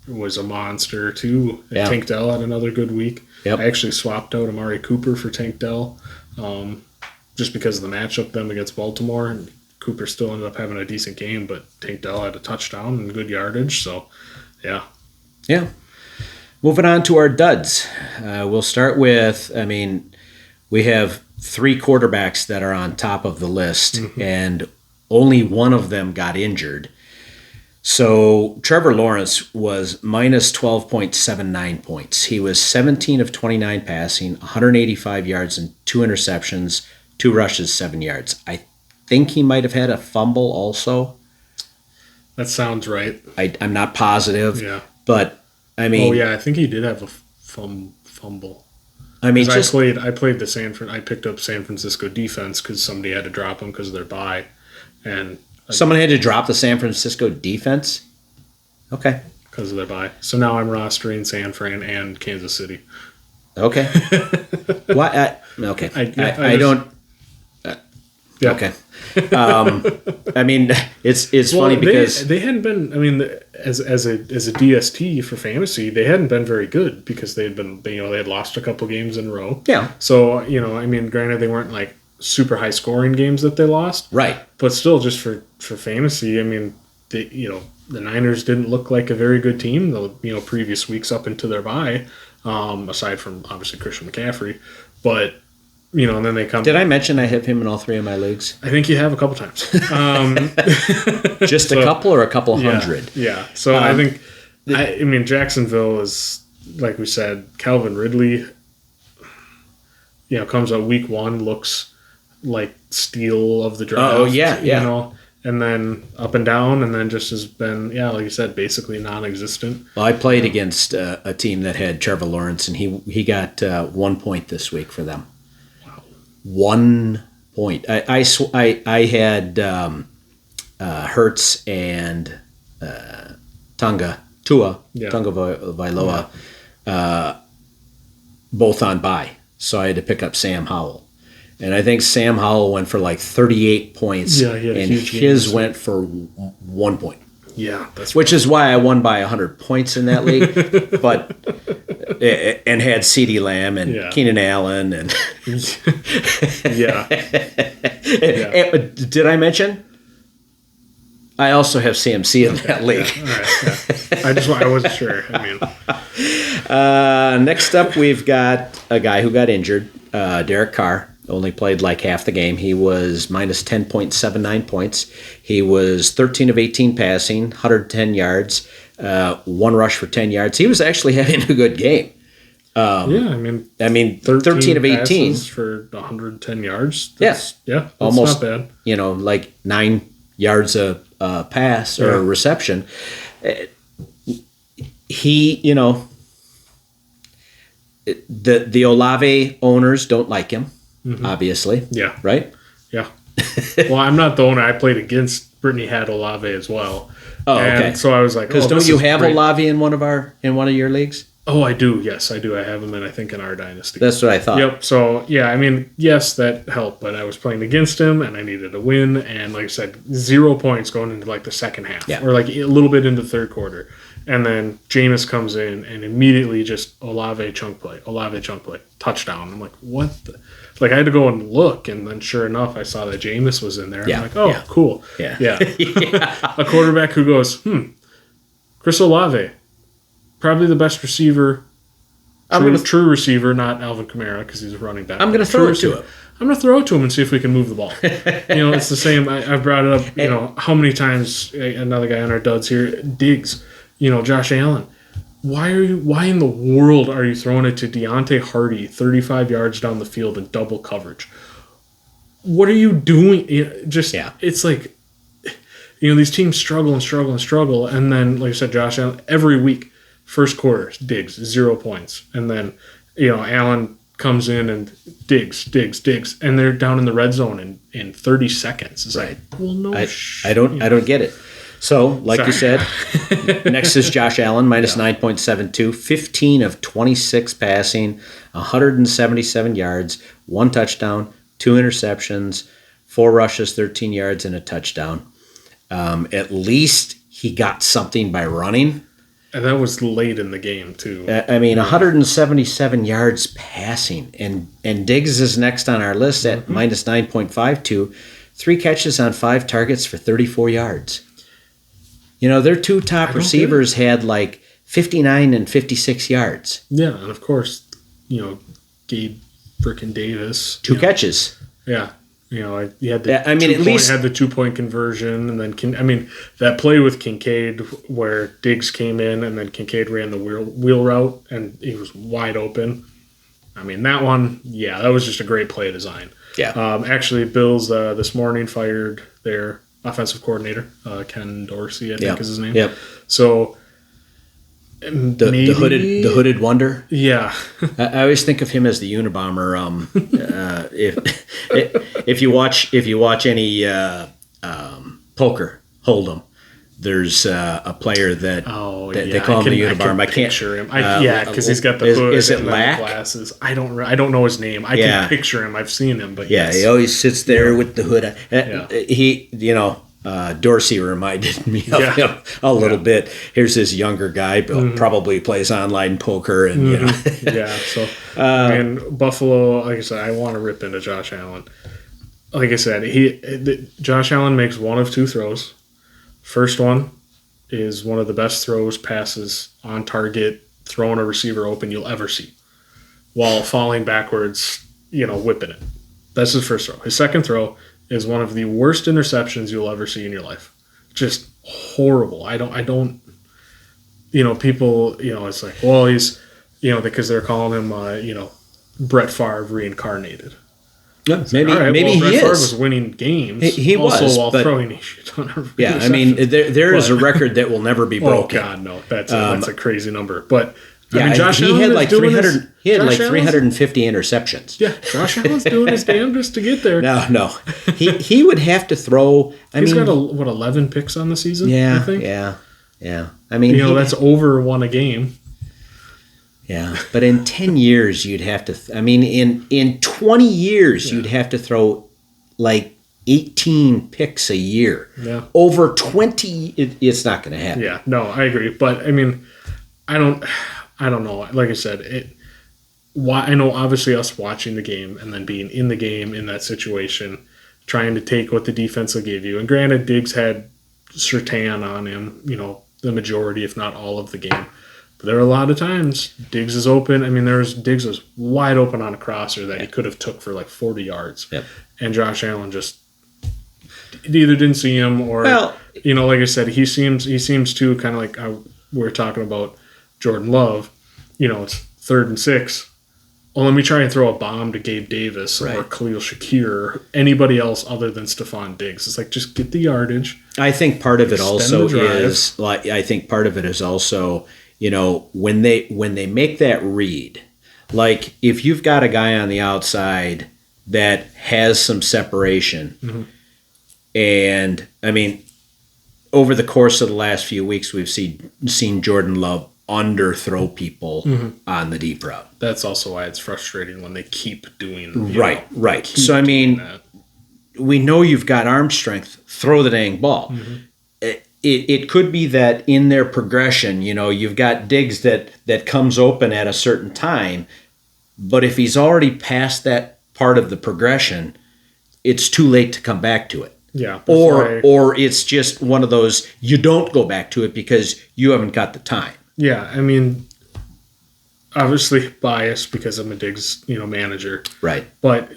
a monster too. Yeah. Tank Dell had another good week. Yep. I actually swapped out Amari Cooper for Tank Dell, just because of the matchup them against Baltimore. And Cooper still ended up having a decent game, but Tank Dell had a touchdown and good yardage. So, yeah. Yeah. Moving on to our duds. We'll start with, we have 3 quarterbacks that are on top of the list, and only one of them got injured. So Trevor Lawrence was minus 12.79 points. He was 17 of 29 passing, 185 yards and 2 interceptions, 2 rushes, 7 yards. I think he might have had a fumble also. That sounds right. I'm not positive. Yeah. But, I think he did have a fumble. I played I picked up San Francisco defense because somebody had to drop them because of their bye. And someone had to drop the San Francisco defense? Okay. Because of their bye. So now I'm rostering San Fran and Kansas City. Okay. Why? Okay. I don't. Yeah. Okay. It's funny because they hadn't been. I mean, as a DST for fantasy, they hadn't been very good because they had lost a couple games in a row. Yeah. So granted, they weren't like super high scoring games that they lost. Right. But still, just for fantasy, the Niners didn't look like a very good team the previous weeks up into their bye, aside from obviously Christian McCaffrey, but. And then they come. Did I mention I have him in all 3 of my leagues? I think you have a couple times. Just a couple or a couple hundred? Yeah. So I think, Jacksonville is, like we said, Calvin Ridley, comes out week 1, looks like steal of the draft. Oh, yeah. And then up and down, and then just has been, like you said, basically non-existent. Well, I played against a team that had Trevor Lawrence, and he got 1 point this week for them. 1 point. I had Hertz and Tua Vailoa, both on bye. So I had to pick up Sam Howell. And I think Sam Howell went for like 38 points, and his went for 1 point. Yeah, which is why I won by 100 points in that league, and had CeeDee Lamb and Keenan Allen and Did I mention? I also have CMC in that league. Yeah. All right, I wasn't sure. Next up, we've got a guy who got injured, Derek Carr. Only played like half the game. He was minus 10.79 points. He was 13 of 18 passing, 110 yards, 1 rush for 10 yards. He was actually having a good game. 13 of 18 for 110 yards. That's almost not bad. Like 9 yards a pass or a reception. The Olave owners don't like him. Obviously. Yeah. Right? Yeah. Well, I'm not the owner. I played against Brittany had Olave as well. Oh, okay. And so I was like, because don't you have Olave in one of your leagues? Oh, I do. Yes, I do. I have him in, I think, in our dynasty. That's what I thought. Yep. So, yes, that helped, but I was playing against him, and I needed a win, and like I said, 0 points going into like the second half, or like a little bit into the third quarter. And then Jameis comes in, and immediately just Olave chunk play, touchdown. I'm like, what the? Like, I had to go and look, and then sure enough, I saw that Jameis was in there. I'm like, oh, cool. Yeah. A quarterback who goes, Chris Olave, probably the best receiver, true receiver, not Alvin Kamara, because he's a running back. I'm going to throw it to him. I'm going to throw it to him and see if we can move the ball. It's the same. I've brought it up, how many times, another guy on our duds here, Diggs, Josh Allen. Why in the world are you throwing it to Deontay Hardy 35 yards down the field in double coverage? What are you doing? It's like these teams struggle and struggle and struggle. And then, like I said, Josh Allen, every week, first quarter, Diggs, 0 points. And then, Allen comes in and Diggs. And they're down in the red zone in 30 seconds. It's Right. like, well, no I don't get it. So, like you said, next is Josh Allen, minus 9.72, 15 of 26 passing, 177 yards, 1 touchdown, 2 interceptions, 4 rushes, 13 yards, and a touchdown. At least he got something by running. And that was late in the game, too. 177 yards passing. And Diggs is next on our list at minus 9.52, 3 catches on 5 targets for 34 yards. Their 2 top receivers had like 59 and 56 yards. Yeah, and of course, Gabe frickin' Davis. 2 catches. Yeah. He had the at least had the 2-point conversion, and then that play with Kincaid where Diggs came in and then Kincaid ran the wheel route and he was wide open. That one, that was just a great play design. Yeah. Actually, Bills this morning fired their offensive coordinator, Ken Dorsey, I think is his name. Yep. So the hooded wonder. Yeah. I always think of him as the Unabomber. If you watch any poker hold'em, there's a player that they call him the Unabomber. I can't picture him. Because he's got the hood and the glasses. I don't know his name. I can picture him. I've seen him, but he always sits there with the hood. Dorsey reminded me of him a little bit. Here's this younger guy, probably plays online poker, and So Buffalo, like I said, I want to rip into Josh Allen. Like I said, Josh Allen makes one of 2 throws. First one is one of the best passes on target, throwing a receiver open you'll ever see, while falling backwards, whipping it. That's his first throw. His second throw is one of the worst interceptions you'll ever see in your life. Just horrible. I don't, people, it's like, well, he's, because they're calling him, Brett Favre reincarnated. Yeah, maybe he Brett is. Favre was winning games. He also was, while but throwing a shit ton of there is a record that will never be broken. Oh God, no, that's a crazy number. But Josh Allen had like 300. He had like 350 interceptions. Yeah, Josh Allen's doing his damnedest to get there. No, he would have to throw. He's got 11 picks on the season. Yeah, I think. Yeah. That's over 1 a game. Yeah, but in 10 years you'd have to. In 20 years you'd have to throw like 18 picks a year. Yeah. Over 20, it's not going to happen. Yeah, no, I agree. But I don't know. Like I said, I know obviously us watching the game and then being in the game in that situation, trying to take what the defense will give you. And granted, Diggs had Surtain on him, the majority, if not all of the game. But there are a lot of times Diggs is open. Diggs was wide open on a crosser that he could have took for like 40 yards. Yep. And Josh Allen just either didn't see him or, like I said, he seems to kind of like we were talking about Jordan Love. It's 3rd and 6. Well, let me try and throw a bomb to Gabe Davis or Khalil Shakir or anybody else other than Stephon Diggs. It's like, just get the yardage. I think part of it also is when they make that read, like if you've got a guy on the outside that has some separation, and over the course of the last few weeks, we've seen Jordan Love underthrow people on the deep route. That's also why it's frustrating when they keep doing right. So we know you've got arm strength. Throw the dang ball. It could be that in their progression, you've got Diggs that comes open at a certain time, but if he's already past that part of the progression, it's too late to come back to it. Yeah. Or it's just one of those, you don't go back to it because you haven't got the time. Yeah, obviously biased because I'm a Diggs, manager. Right. But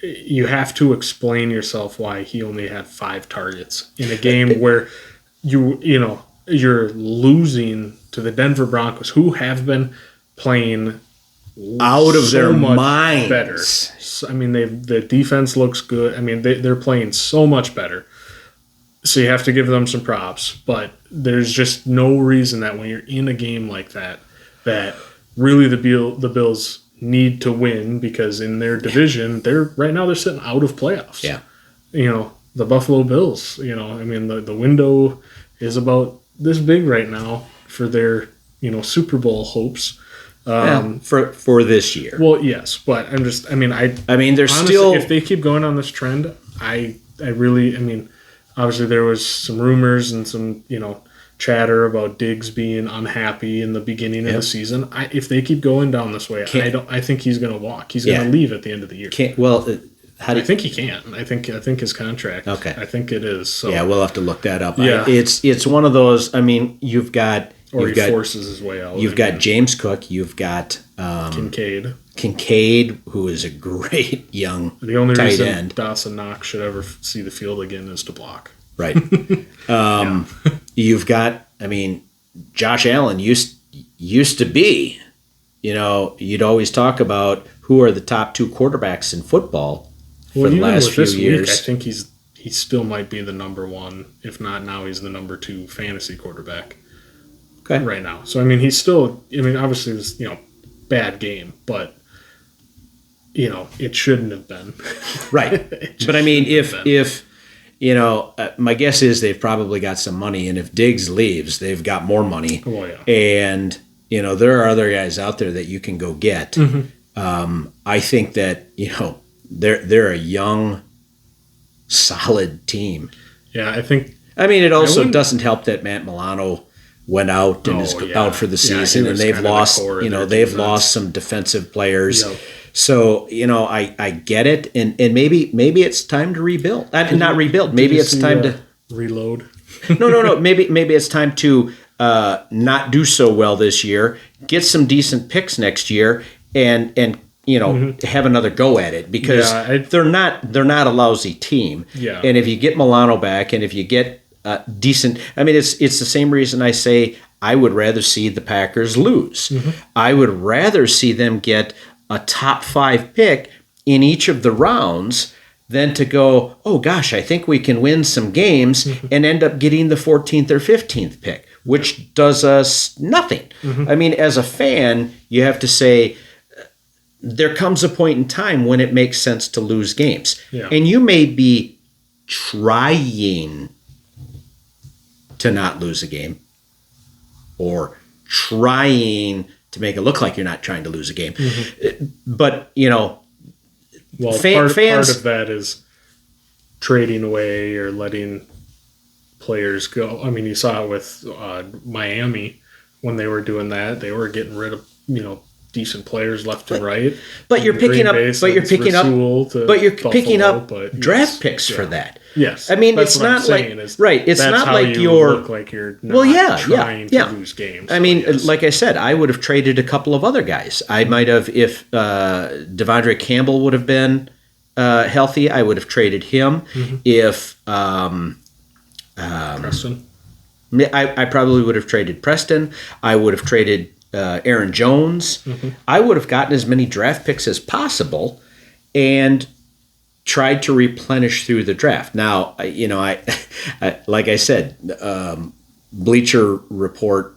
you have to explain yourself why he only had 5 targets in a game where you're losing to the Denver Broncos, who have been playing out of their minds. Better. So, the defense looks good. They're playing so much better. So you have to give them some props, but there's just no reason that when you're in a game like that, that really the Bills need to win, because in their division, they're sitting out of playoffs. Yeah. The Buffalo Bills, I mean, the window is about this big right now for their, Super Bowl hopes. For this year. Well, yes, but I mean, there's honestly, still, if they keep going on this trend, I mean, obviously there was some rumors and some, chatter about Diggs being unhappy in the beginning of the season. If they keep going down this way, I think he's going to walk. He's going to leave at the end of the year. I think he can. I think his contract. Okay. I think it is. So. Yeah, we'll have to look that up. Yeah. It's one of those. I mean, you've got forces his way out. You've got James Cook. You've got Kincaid, who is a great young the only tight reason end. Dawson Knox should ever see the field again is to block. Right. You've got. I mean, Josh Allen used to be. You'd always talk about who are the top 2 quarterbacks in football for the last few years. I think he still might be the number 1. If not now, he's the number 2 fantasy quarterback. Okay. Right now. So, I mean, he's still, obviously it was, bad game, but, it shouldn't have been. Right. But, I mean, if my guess is they've probably got some money, and if Diggs leaves, they've got more money. Oh, yeah. And, there are other guys out there that you can go get. Mm-hmm. I think that, they're a young, solid team. Yeah, I think. I mean, it also doesn't help that Matt Milano went out and is out for the season, and they've lost, lost some defensive players. Yep. So, I get it, and maybe it's time to rebuild. Not rebuild. Maybe it's time to reload. No. Maybe it's time to not do so well this year. Get some decent picks next year, and have another go at it, because they're not a lousy team. Yeah. And if you get Milano back, and if you get decent, I mean, it's the same reason I say I would rather see the Packers lose. Mm-hmm. I would rather see them get a top 5 pick in each of the rounds than to go, oh gosh, I think we can win some games, and end up getting the 14th or 15th pick, which does us nothing. Mm-hmm. I mean, as a fan, you have to say, there comes a point in time when it makes sense to lose games. Yeah. And you may be trying to not lose a game, or trying to make it look like you're not trying to lose a game. Mm-hmm. But, part of that is trading away or letting players go. I mean, you saw it with Miami when they were doing that. They were getting rid of, decent players left and right. But you're picking up draft picks for that. Yes. I mean, it's not like it's not like you're look like you're not trying to lose games. I mean, like I said, I would have traded a couple of other guys. I might have, if Devondre Campbell would have been healthy, I would have traded him. Mm-hmm. If Preston, I probably would have traded Preston. I would have traded Aaron Jones. Mm-hmm. I would have gotten as many draft picks as possible and tried to replenish through the draft. Now, I like I said, Bleacher Report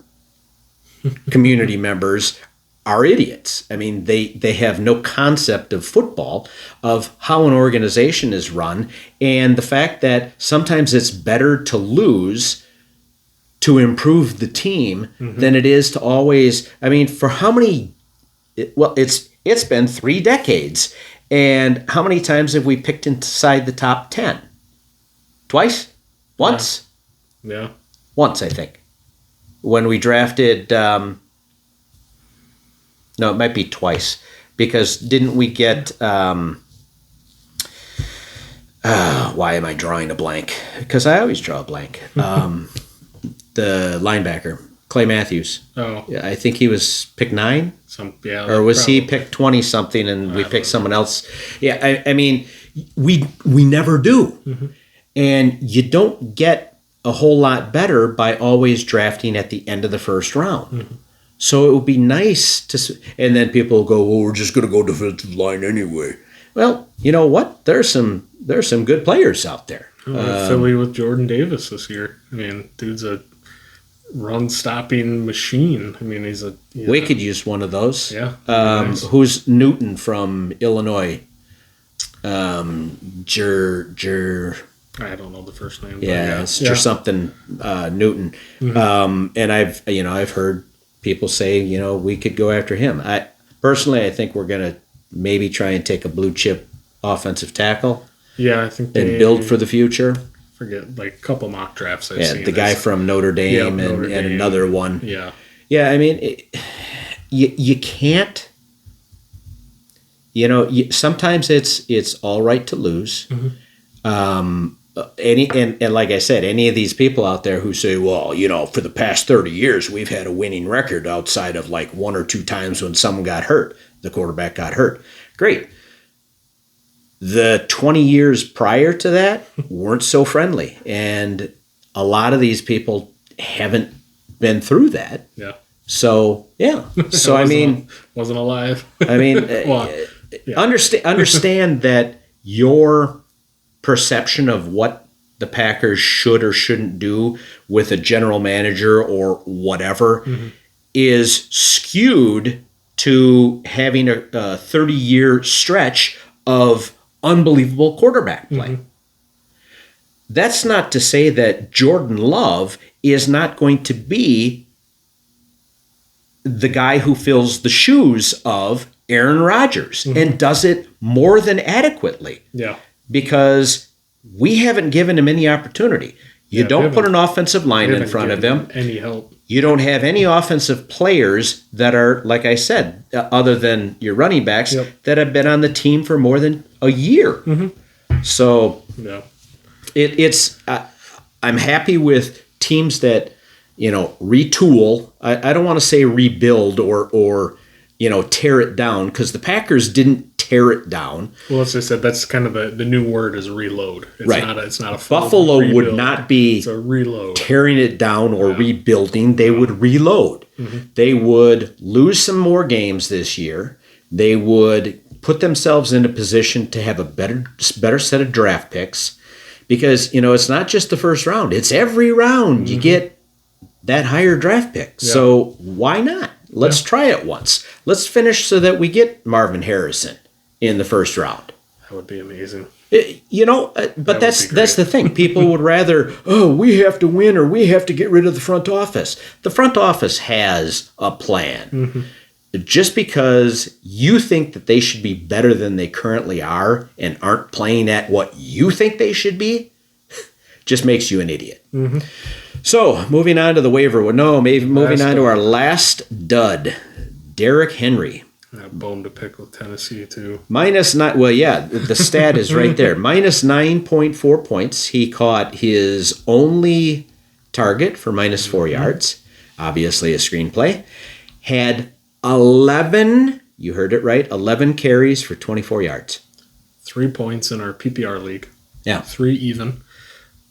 community members are idiots. I mean, they have no concept of football, of how an organization is run, and the fact that sometimes it's better to lose to improve the team than it is to always. I mean, for how many? It's been 3 decades, and how many times have we picked inside the top 10? Twice? Once? Yeah. Once, I think. When we drafted. No, it might be twice, because didn't we get? Why am I drawing a blank? Because I always draw a blank. The linebacker, Clay Matthews. Oh. Yeah, I think he was pick 9? Or was he picked 20-something and we picked someone else? Yeah, I mean, we never do. Mm-hmm. And you don't get a whole lot better by always drafting at the end of the first round. Mm-hmm. So it would be nice to... And then people will go, well, we're just going to go defensive line anyway. Well, you know what? There's some good players out there. Philly with Jordan Davis this year. I mean, dude's a run-stopping machine. I mean, he's a... We could use one of those. Yeah. Nice. Who's Newton from Illinois? I don't know the first name. Yeah, it's just something Newton. And I've heard people say, we could go after him. I think we're going to maybe try and take a blue chip offensive tackle. Yeah, I think and build for the future. Forget like a couple mock drafts I've seen. The guy from Notre Dame and another one. Yeah. Yeah, I mean, you can't. Sometimes it's all right to lose. And like I said, any of these people out there who say, well, for the past 30 years we've had a winning record outside of like one or two times when someone got hurt, the quarterback got hurt. Great. The 20 years prior to that weren't so friendly, and a lot of these people haven't been through that. Yeah. So yeah. So wasn't alive. I mean, understand that your perception of what the Packers should or shouldn't do with a general manager or whatever is skewed to having a 30-year stretch of unbelievable quarterback play. That's not to say that Jordan Love is not going to be the guy who fills the shoes of Aaron Rodgers and does it more than adequately. Yeah. Because we haven't given him any opportunity. You don't put an offensive line in front of him. Any help. You don't have any offensive players that are, like I said, other than your running backs, that have been on the team for more than a year. So I'm happy with teams that, retool. I don't want to say rebuild or tear it down, because the Packers didn't tear it down. Well, as I said, that's kind of the new word is reload. It's not a full Buffalo rebuild. would not be It's a reload. tearing it down or rebuilding. They would reload. They would lose some more games this year. They would put themselves in a position to have a better set of draft picks, because it's not just the first round. It's every round you get that higher draft pick. So why not? Let's try it once. Let's finish so that we get Marvin Harrison in the first round. That would be amazing. But that's the thing. People would rather, we have to win or we have to get rid of the front office. The front office has a plan. Just because you think that they should be better than they currently are and aren't playing at what you think they should be, just makes you an idiot. So, moving on to the waiver. Moving on to our last dud, Derrick Henry. A bone to pick with Tennessee, too. The stat is right there. Minus 9.4 points. He caught his only target for minus 4 yards. Obviously a screenplay. Had 11, you heard it right, 11 carries for 24 yards. 3 points in our PPR league. Yeah. 3 even.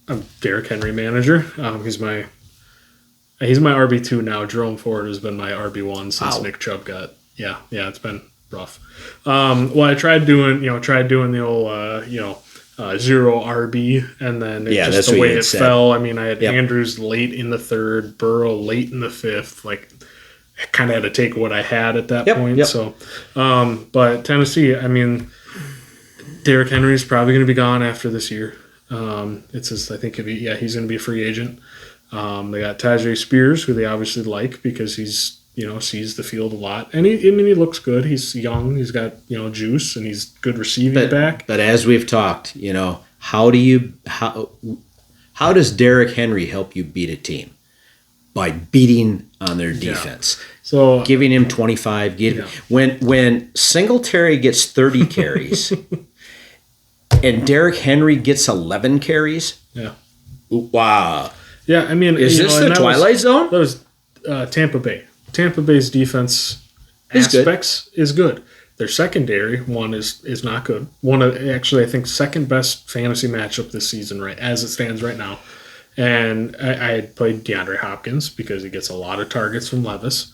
I'm Derrick Henry manager. He's my RB2 now. Jerome Ford has been my RB1 since Nick Chubb got. Yeah, it's been rough. I tried doing the old zero RB, and then just the way it fell. I mean, I had Andrews late in the third, Burrow late in the fifth. Like, I kind of had to take what I had at that point. So, but Tennessee, I mean, Derrick Henry is probably going to be gone after this year. He's going to be a free agent. They got Tajay Spears, who they obviously like because he's, sees the field a lot. And he looks good. He's young. He's got, juice, and he's good receiving back. But as we've talked, how does Derrick Henry help you beat a team? By beating on their defense. Yeah. So giving him 25. When Singletary gets 30 carries and Derrick Henry gets 11 carries. Yeah. Wow. Yeah, I mean, is this the Twilight Zone? That was Tampa Bay. Tampa Bay's defense is good. Their secondary one is not good. I think second best fantasy matchup this season, right as it stands right now. And I had played DeAndre Hopkins because he gets a lot of targets from Levis.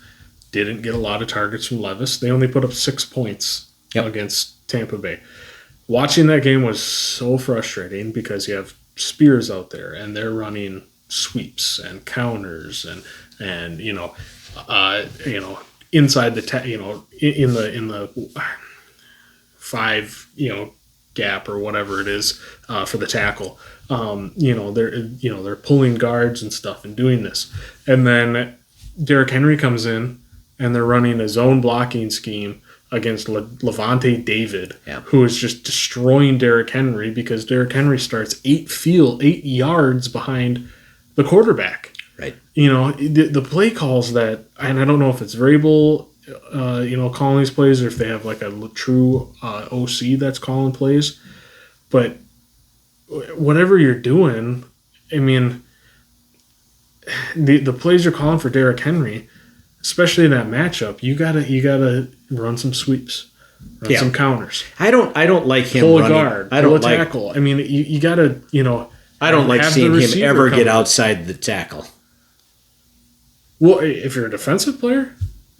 Didn't get a lot of targets from Levis. They only put up 6 points against Tampa Bay. Watching that game was so frustrating because you have Spears out there, and they're running sweeps and counters and inside the in the 5 gap or whatever it is for the tackle. They're pulling guards and stuff and doing this, and then Derrick Henry comes in and they're running a zone blocking scheme against Levante David, who is just destroying Derrick Henry because Derrick Henry starts 8 yards behind the quarterback. Right. The play calls that, and I don't know if it's Vrabel, calling these plays or if they have like a true OC that's calling plays, but whatever you're doing, I mean, the plays you're calling for Derrick Henry, especially in that matchup, you gotta run some sweeps, run some counters. I don't like him pull running. A guard, pull a tackle. I mean, you gotta I don't like seeing him ever get outside the tackle. Well, if you're a defensive player,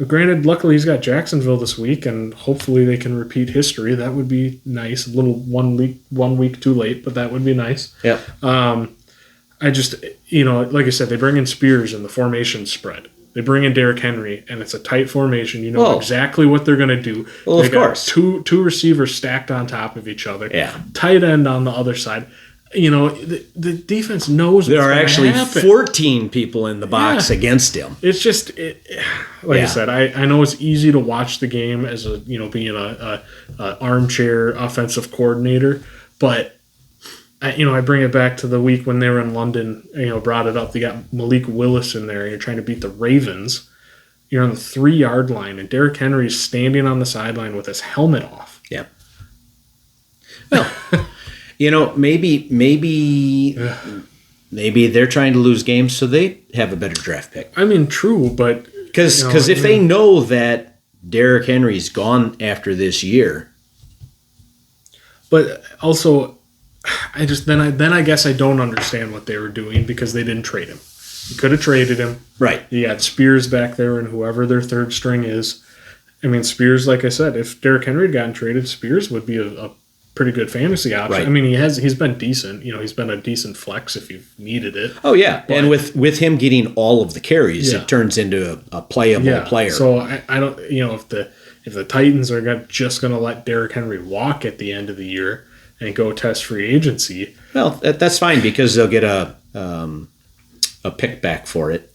granted, luckily he's got Jacksonville this week, and hopefully they can repeat history. That would be nice. A little 1 week too late, but that would be nice. Yeah. I just, like I said, they bring in Spears and the formation spread. They bring in Derrick Henry, and it's a tight formation. You know exactly what they're going to do. Well, of course. Two receivers stacked on top of each other. Yeah. Tight end on the other side. The defense knows there are actually happen. 14 people in the box against him. It's just, I said, I know it's easy to watch the game as being a armchair offensive coordinator, but I bring it back to the week when they were in London. Brought it up. They got Malik Willis in there. You're trying to beat the Ravens. You're on the 3-yard line, and Derrick Henry is standing on the sideline with his helmet off. Yeah. Well. Maybe they're trying to lose games so they have a better draft pick. I mean, true, but because if they know that Derrick Henry's gone after this year, but also, I guess I don't understand what they were doing because they didn't trade him. You could have traded him, right? You had Spears back there and whoever their third string is. I mean, Spears, like I said, if Derrick Henry had gotten traded, Spears would be a pretty good fantasy option. Right. I mean, he's been decent. He's been a decent flex if you've needed it. Oh yeah, but, and with him getting all of the carries, it turns into a playable player. So I don't, if the Titans are just going to let Derrick Henry walk at the end of the year and go test free agency, well, that's fine because they'll get a pick back for it,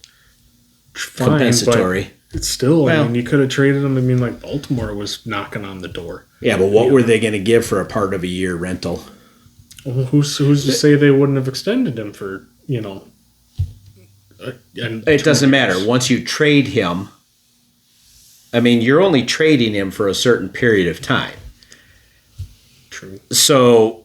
compensatory. It's still, I mean, you could have traded him. I mean, like Baltimore was knocking on the door. Yeah, but what were they going to give for a part of a year rental? Well, who's to say they wouldn't have extended him for, it doesn't matter. Once you trade him, I mean, you're only trading him for a certain period of time. True. So,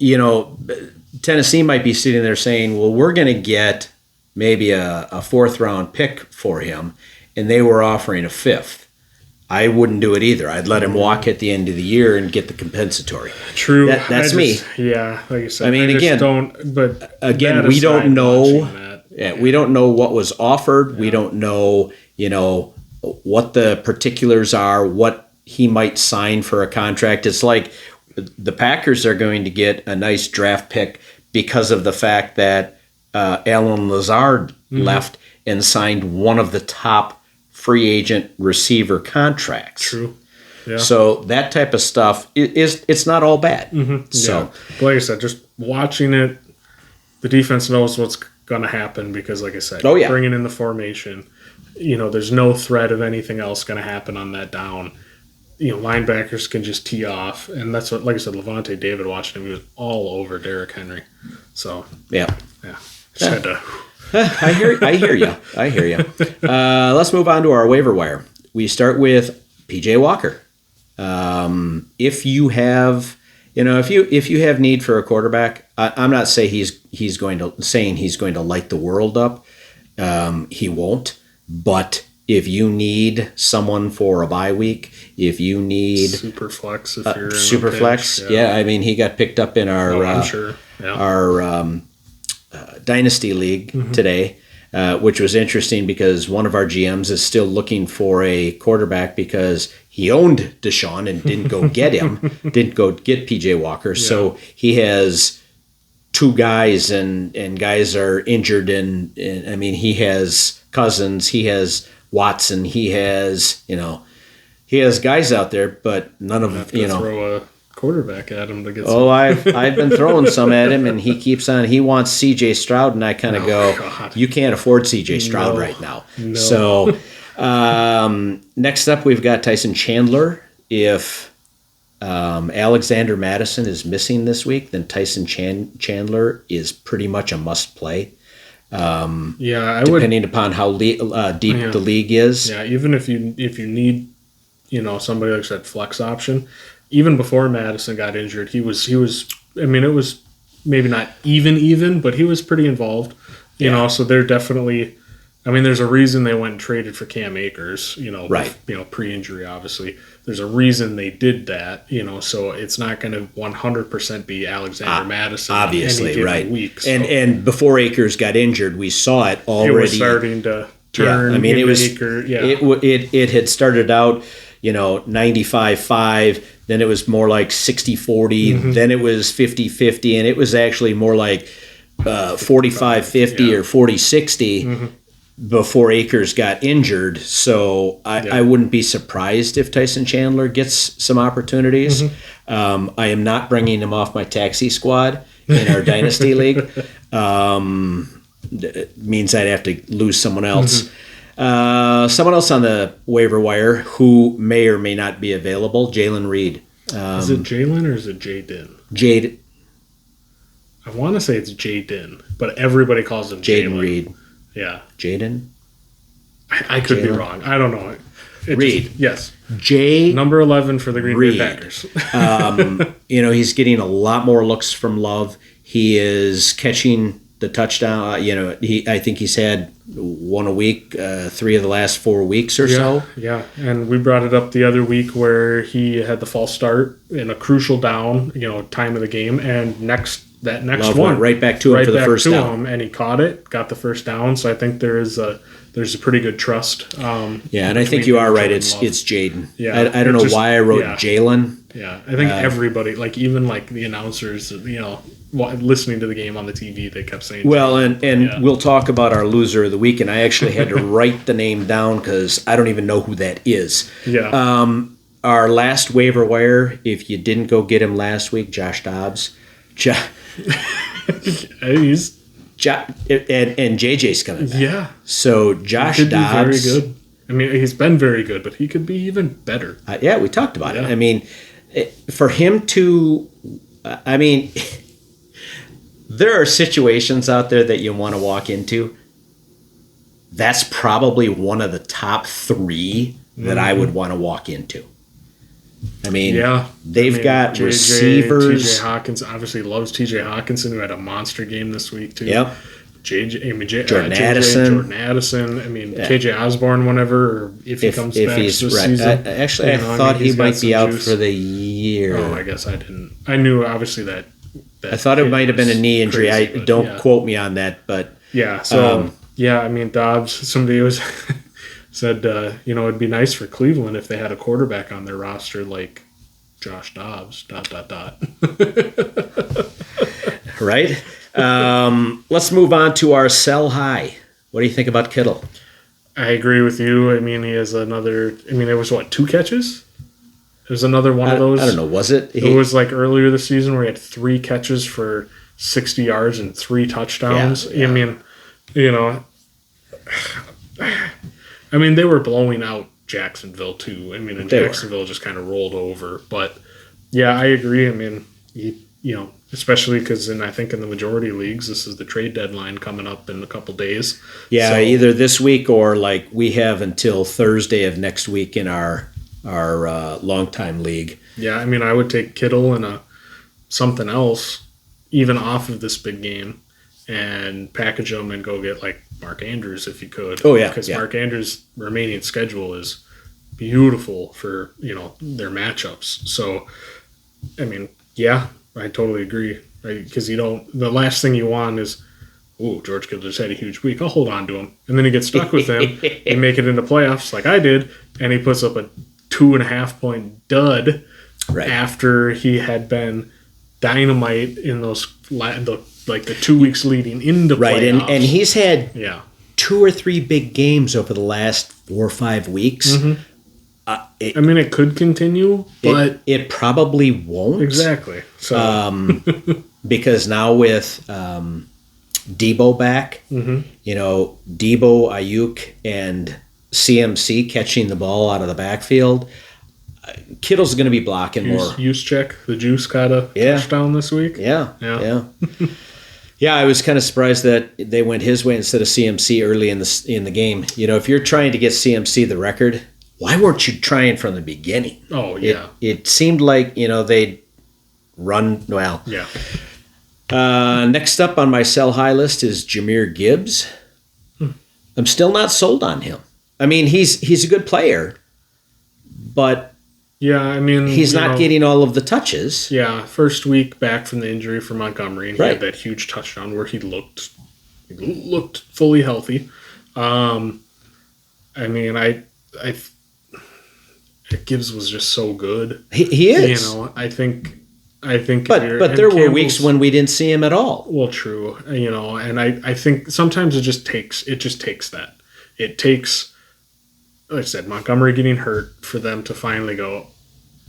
Tennessee might be sitting there saying, well, we're going to get maybe a 4th-round pick for him, and they were offering a 5th. I wouldn't do it either. I'd let him walk at the end of the year and get the compensatory. True. That's me. Yeah, like you said. I mean, again, we don't know. Yeah, we don't know what was offered. Yeah. We don't know, what the particulars are, what he might sign for a contract. It's like the Packers are going to get a nice draft pick because of the fact that Alan Lazard left and signed one of the top free agent receiver contracts. True. Yeah. So that type of stuff it's not all bad. Mm-hmm. So, yeah. Like I said, just watching it, the defense knows what's going to happen because, like I said, bringing in the formation, there's no threat of anything else going to happen on that down. Linebackers can just tee off, and that's what, like I said, Levante David watching him, he was all over Derrick Henry. So yeah. Just had to. I hear you. Let's move on to our waiver wire. We start with PJ Walker. If you have, if you have need for a quarterback, I'm not saying he's going to light the world up. He won't. But if you need someone for a bye week, if you need super flex, I mean, he got picked up in our I'm sure. Yeah. our Dynasty League today, which was interesting because one of our GMs is still looking for a quarterback because he owned Deshaun and didn't go get him, didn't go get PJ Walker. Yeah. So he has two guys and guys are injured and I mean he has Cousins, he has Watson, he has guys out there, but none of them, throw a quarterback at him to get. Oh, I've been throwing some at him, and he keeps on. He wants C.J. Stroud, and I kind of God. You can't afford C.J. Stroud right now. No. So next up, we've got Tyson Chandler. If Alexander Madison is missing this week, then Tyson Chandler is pretty much a must play. Depending upon how deep the league is. Yeah, even if you need, somebody like that flex option. Even before Madison got injured, he was. I mean, it was maybe not even, but he was pretty involved. So they're definitely. I mean, there's a reason they went and traded for Cam Akers. Right. Pre-injury, obviously. There's a reason they did that. So it's not going to 100% be Alexander Madison. Obviously, any right. Week, so. And before Akers got injured, we saw it already. It was starting to turn. Yeah, I mean, it was. Akers, yeah. It had started out. 95-5, then it was more like 60-40, then it was 50-50, and it was actually more like 45-50 or 40-60 before Akers got injured. So I wouldn't be surprised if Tyson Chandler gets some opportunities. I am not bringing him off my taxi squad in our Dynasty League. It means I'd have to lose someone else. Someone else on the waiver wire who may or may not be available, Jalen Reed. Is it Jalen or is it Jaden? Jade. I want to say it's Jaden, but everybody calls him Jaden Reed. Yeah. Jaden? I could be wrong. I don't know. Reed. Yes. Number 11 for the Green Bay Packers. He's getting a lot more looks from Love. He is catching the touchdown. I think he's had one a week, 3 of the last 4 weeks or so. Yeah, and we brought it up the other week where he had the false start in a crucial down, time of the game, and next Love one went right back to him for the first down, and he caught it, got the first down. So I think there's a pretty good trust. And I think you are right. It's Jaden. Yeah, I don't know why I wrote Jalen. Yeah, I think everybody, even the announcers, listening to the game on the TV, they kept saying. Well, and we'll talk about our loser of the week, and I actually had to write the name down because I don't even know who that is. Yeah. Our last waiver wire, if you didn't go get him last week, Josh Dobbs. And JJ's coming back. Yeah. So Josh Dobbs. Dobbs. Very good. I mean, he's been very good, but he could be even better. We talked about it. I mean, for him to, there are situations out there that you want to walk into. That's probably one of the top 3 that I would want to walk into. I mean, they've got receivers. TJ Hawkins obviously loves TJ Hawkinson, who had a monster game this week, too. Yep. Jordan Addison. I mean, KJ Osborne, whenever, or if he comes back this season. I thought he might be out for the year. Oh, I guess I didn't. I knew, obviously, that I thought it might have been a knee injury. Crazy, don't quote me on that, but yeah. So I mean, Dobbs. Somebody was said, it'd be nice for Cleveland if they had a quarterback on their roster like Josh Dobbs. ... Right. Let's move on to our sell high. What do you think about Kittle? I agree with you. I mean, he has another. I mean, it was 2 catches. It was another one of those. I don't know. Was it? It was like earlier this season where he had 3 catches for 60 yards and 3 touchdowns. Yeah. I mean, they were blowing out Jacksonville too. I mean, and Jacksonville just kind of rolled over. But yeah, I agree. I mean, especially because I think in the majority of leagues, this is the trade deadline coming up in a couple days. Yeah, so, either this week or we have until Thursday of next week in our long-time league. Yeah, I mean, I would take Kittle and something else, even off of this big game, and package them and go get Mark Andrews if you could. Oh yeah, because Mark Andrews' remaining schedule is beautiful for their matchups. So, I mean, yeah, I totally agree. Right? Because the last thing you want is, George Kittle just had a huge week. I'll hold on to him, and then you get stuck with him and make it into playoffs like I did, and he puts up a 2.5-point dud after he had been dynamite in the like the 2 weeks leading into Right, playoffs. and he's had yeah. 2 or 3 big games over the last 4 or 5 weeks. I mean, it could continue, but It probably won't. exactly. So Because now with Debo back, you know, Debo, Ayuk, and CMC catching the ball out of the backfield, Kittle's going to be blocking more. use check. The Juice got a touchdown this week. Yeah. Yeah. Yeah, I was kind of surprised that they went his way instead of CMC early in the game. You know, if you're trying to get CMC the record, why weren't you trying from the beginning? Oh, yeah. It seemed like, you know, they'd run well. Yeah. Next up on my sell high list is Jahmyr Gibbs. I'm still not sold on him. I mean, he's a good player, but Yeah, I mean... he's not getting all of the touches. Yeah, first week back from the injury for Montgomery, and he Right. had that huge touchdown where he looked fully healthy. I mean, Gibbs was just so good. He is. You know, I think. But there were weeks when we didn't see him at all. Well, true. You know, and I think sometimes it just takes that. It takes, like I said, Montgomery getting hurt for them to finally go,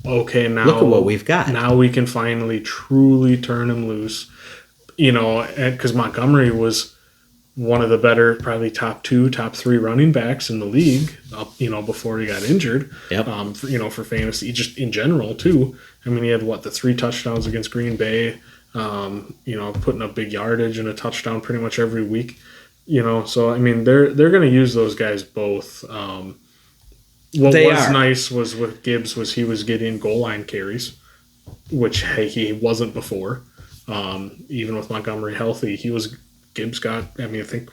okay, now Look at what we've got. Now we can finally truly turn him loose. You know, because Montgomery was one of the better, probably top 2, top 3 running backs in the league, you know, before he got injured. Yep. For fantasy, just in general, too. I mean, he had, the 3 touchdowns against Green Bay, you know, putting up big yardage and a touchdown pretty much every week. You know, so, I mean, they're going to use those guys both. What was nice was with Gibbs was he was getting goal line carries, which he wasn't before. Even with Montgomery healthy, Gibbs got, I mean, I think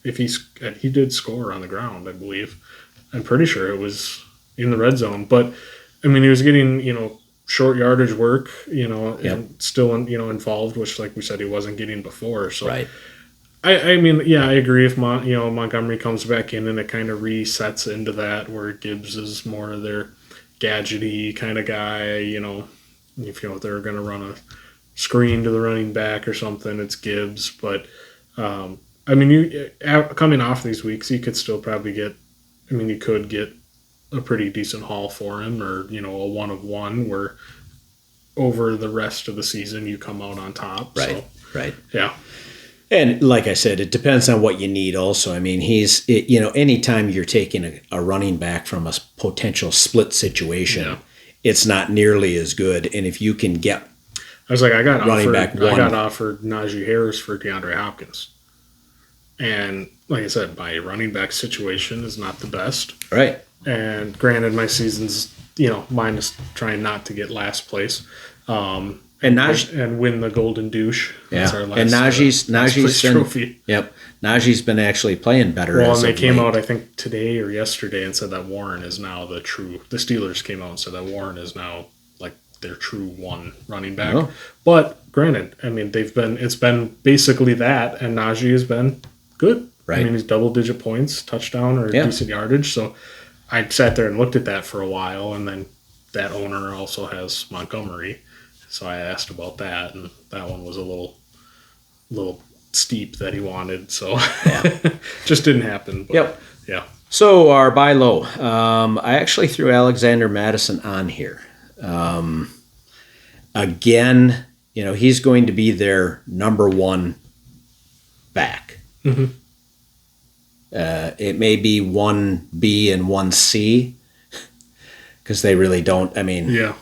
if he did score on the ground, I believe. I'm pretty sure it was in the red zone. But, I mean, he was getting, you know, short yardage work, you know, and still, you know, involved, which, like we said, he wasn't getting before. So, Right. I mean, yeah, I agree. If Montgomery comes back in and it kind of resets into that, where Gibbs is more of their gadgety kind of guy, you know, if you know they're going to run a screen to the running back or something, it's Gibbs. But I mean, you coming off these weeks, you could still probably get. I mean, you could get a pretty decent haul for him, or you know, a 1 of 1 where over the rest of the season you come out on top. Right. So, Right. yeah. And like I said, it depends on what you need also. I mean, you know, anytime you're taking a running back from a potential split situation, it's not nearly as good. And if you can get I was like, I got running offered, back I one. got offered Najee Harris for DeAndre Hopkins. And like I said, my running back situation is not the best. Right. And granted, my season's, you know, minus trying not to get last place. And win the Golden Douche. Yeah, That's our last, and Najee's been trophy. Yep, Najee's been actually playing better. Well, as and they of came late. out, I think, today or yesterday and said that Warren is now the Steelers came out and said that Warren is now like their true 1 running back. Oh. But granted, I mean, it's been basically that, and Najee has been good. Right. I mean, he's double-digit points, touchdown, or decent yardage. So I sat there and looked at that for a while, and then that owner also has Montgomery. So I asked about that, and that one was a little steep that he wanted. So just didn't happen. But, Yep. Yeah. So our buy low. I actually threw Alexander Madison on here. Again, you know, he's going to be their number 1 back. Mm-hmm. It may be 1B and 1C because they really don't. I mean, Yeah.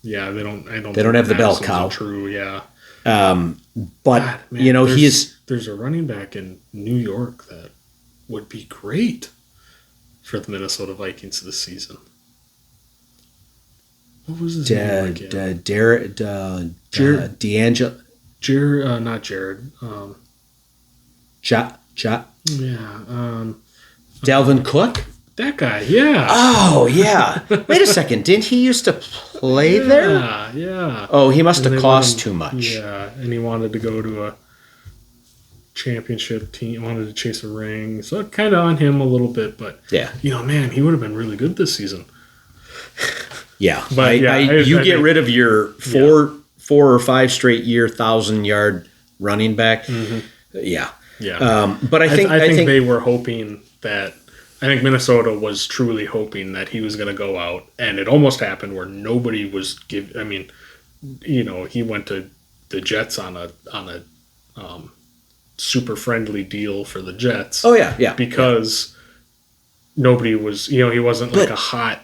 Yeah, they don't have the bell Madison's cow. True, yeah. But God, man, you know, there's a running back in New York that would be great for the Minnesota Vikings this season. What was his name again? D'Angelo. Not Jared. Dalvin Cook. That guy, yeah. Oh yeah. Wait a second. Didn't he used to play there? Yeah. Oh, he must And have they cost let him- too much. Yeah, and he wanted to go to a championship team, wanted to chase a ring. So kind of on him a little bit, but Yeah. you know, man, he would have been really good this season. Yeah. But you I get think- rid of your four or 5 straight year 1,000-yard running back. Yeah. Yeah. But I think they were hoping that. I think Minnesota was truly hoping that he was going to go out, and it almost happened where nobody was I mean, he went to the Jets on a super friendly deal for the Jets. Oh yeah. Because nobody was, he wasn't like a hot,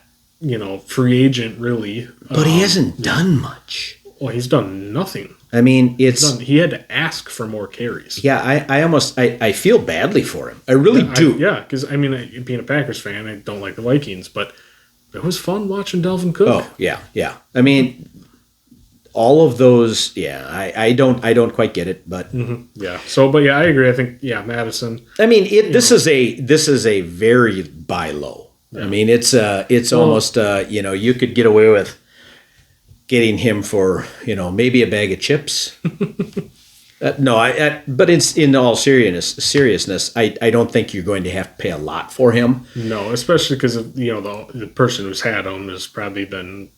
free agent really. But he hasn't done much. Well, he's done nothing. I mean, he had to ask for more carries. Yeah, I feel badly for him. I really do. Because I mean, being a Packers fan, I don't like the Vikings, but it was fun watching Dalvin Cook. Oh yeah. I mean, all of those. Yeah, I don't quite get it, but yeah. So, but yeah, I agree. I think Madison. I mean, this is a very buy low. Yeah. I mean, it's almost you could get away with getting him for maybe a bag of chips. But it's in all seriousness. I don't think you're going to have to pay a lot for him. No, especially because the person who's had him has probably been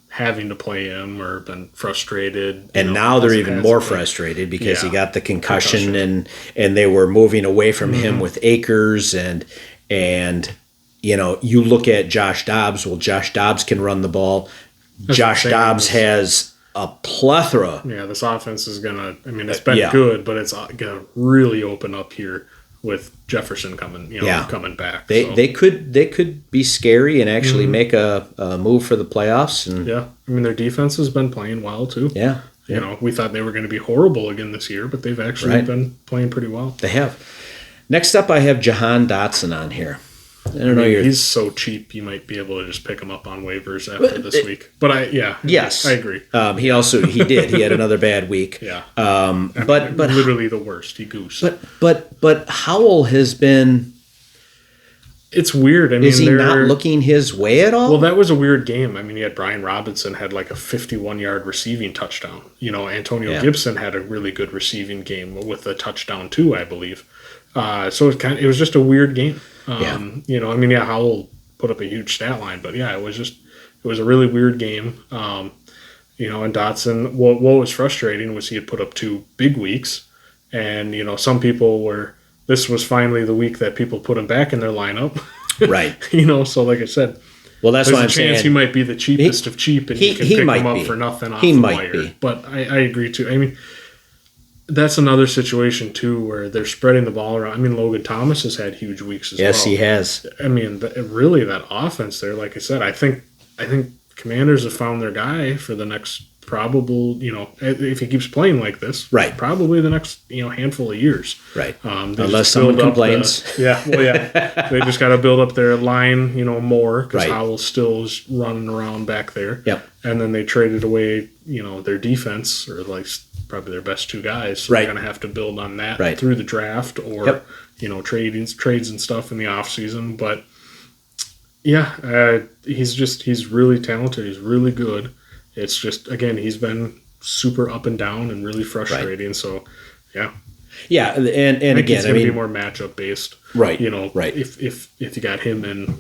having to play him or been frustrated. And now they're even more frustrated because he got the concussion. and they were moving away from him with Akers and you look at Josh Dobbs. Well, Josh Dobbs can run the ball. Josh Dobbs has a plethora. Yeah, this offense is gonna. I mean, it's been good, but it's gonna really open up here with Jefferson coming back. They could be scary and actually make a move for the playoffs. And I mean, their defense has been playing well too. Yeah, we thought they were going to be horrible again this year, but they've actually been playing pretty well. They have. Next up, I have Jahan Dotson on here. I don't know. He's so cheap, you might be able to just pick him up on waivers after this week. But yes, I agree. He had another bad week. Yeah. But literally the worst. He goosed. But Howell has been. It's weird. I mean, is he not looking his way at all? Well, that was a weird game. I mean, he had Brian Robinson had like a 51-yard receiving touchdown. Antonio Gibson had a really good receiving game with a touchdown too, I believe. So it was just a weird game. Howell put up a huge stat line, but it was a really weird game. And Dotson, what was frustrating was he had put up 2 big weeks, and some people this was finally the week that people put him back in their lineup, right? So like I said, well, that's why I'm saying he might be the cheapest of cheap, and you can pick him up for nothing off the wire. But I agree too. I mean, that's another situation too where they're spreading the ball around. I mean, Logan Thomas has had huge weeks as well. Yes, he has. I mean, really, that offense there, like I said, I think Commanders have found their guy for the next probable, if he keeps playing like this, right? Probably the next, handful of years, right? Unless someone complains. They just got to build up their line, more because right. Howell still is running around back there. Yep. And then they traded away, their defense or like probably their best 2 guys. So right. They're going to have to build on that right. through the draft or, trades and stuff in the off season. But he's really talented. He's really good. It's just, again, he's been super up and down and really frustrating. Right. So, yeah. Yeah, and again, it's going to be more matchup based. Right. Right. If you got him in,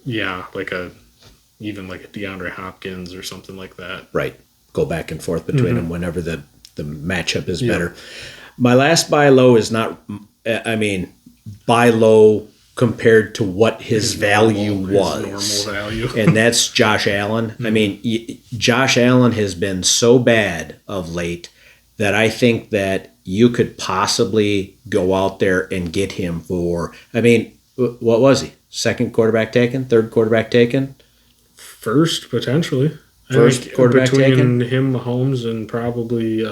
even like a DeAndre Hopkins or something like that. Right. Go back and forth between them whenever the matchup is better. My last buy low is not, buy low compared to what his value was. His normal value. And that's Josh Allen. I mean, Josh Allen has been so bad of late that I think that you could possibly go out there and get him for, what was he? Second quarterback taken? Third quarterback taken? First, potentially. First quarterback taken? Between him, Mahomes, and probably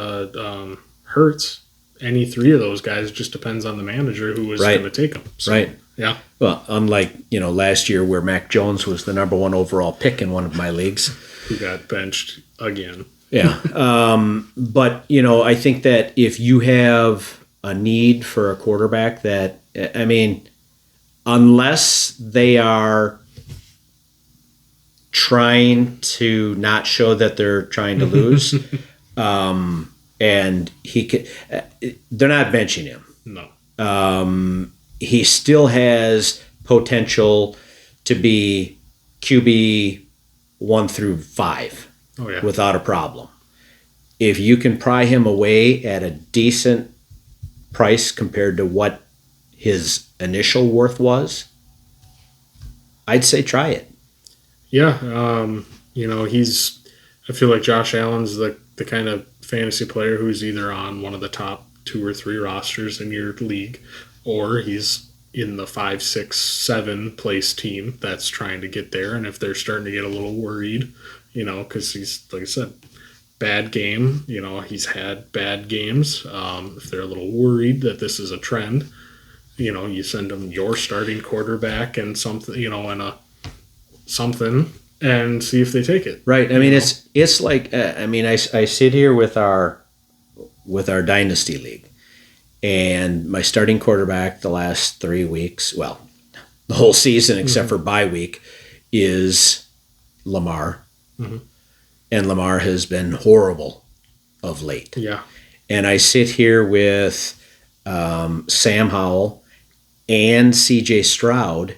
Hurts, any 3 of those guys, just depends on the manager who was going to take them. So, right. Yeah. Well, unlike, last year where Mac Jones was the number 1 overall pick in one of my leagues. Who got benched again. Yeah. But, I think that if you have a need for a quarterback that, unless they are trying to not show that they're trying to lose, and they're not benching him. No. He still has potential to be QB 1 through 5 Oh, yeah. without a problem. if you can pry him away at a decent price compared to what his initial worth was, I'd say try it. Yeah, I feel like Josh Allen's the kind of fantasy player who's either on one of the top 2 or 3 rosters in your league, or he's in the 5, 6, 7 place team that's trying to get there. And if they're starting to get a little worried, because he's, like I said, bad game, he's had bad games. If they're a little worried that this is a trend, you send them your starting quarterback and something, something, and see if they take it. Right. I mean, it's like, I sit here with our dynasty league, and my starting quarterback the last 3 weeks, well, the whole season except for bye week, is Lamar. Mm-hmm. And Lamar has been horrible of late. Yeah. And I sit here with Sam Howell and C.J. Stroud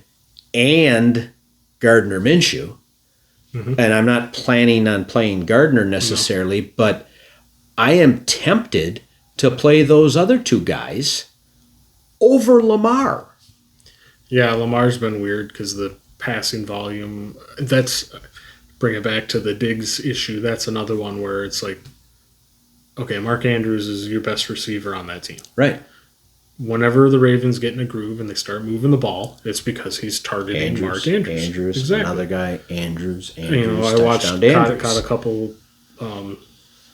and Gardner Minshew. Mm-hmm. And I'm not planning on playing Gardner necessarily, but I am tempted to play those other 2 guys over Lamar. Yeah, Lamar's been weird because the passing volume, bring it back to the Diggs issue. That's another one where it's like, okay, Mark Andrews is your best receiver on that team. Right. Whenever the Ravens get in a groove and they start moving the ball, it's because he's targeting Mark Andrews. Exactly. Another guy, Andrews. I watched caught a couple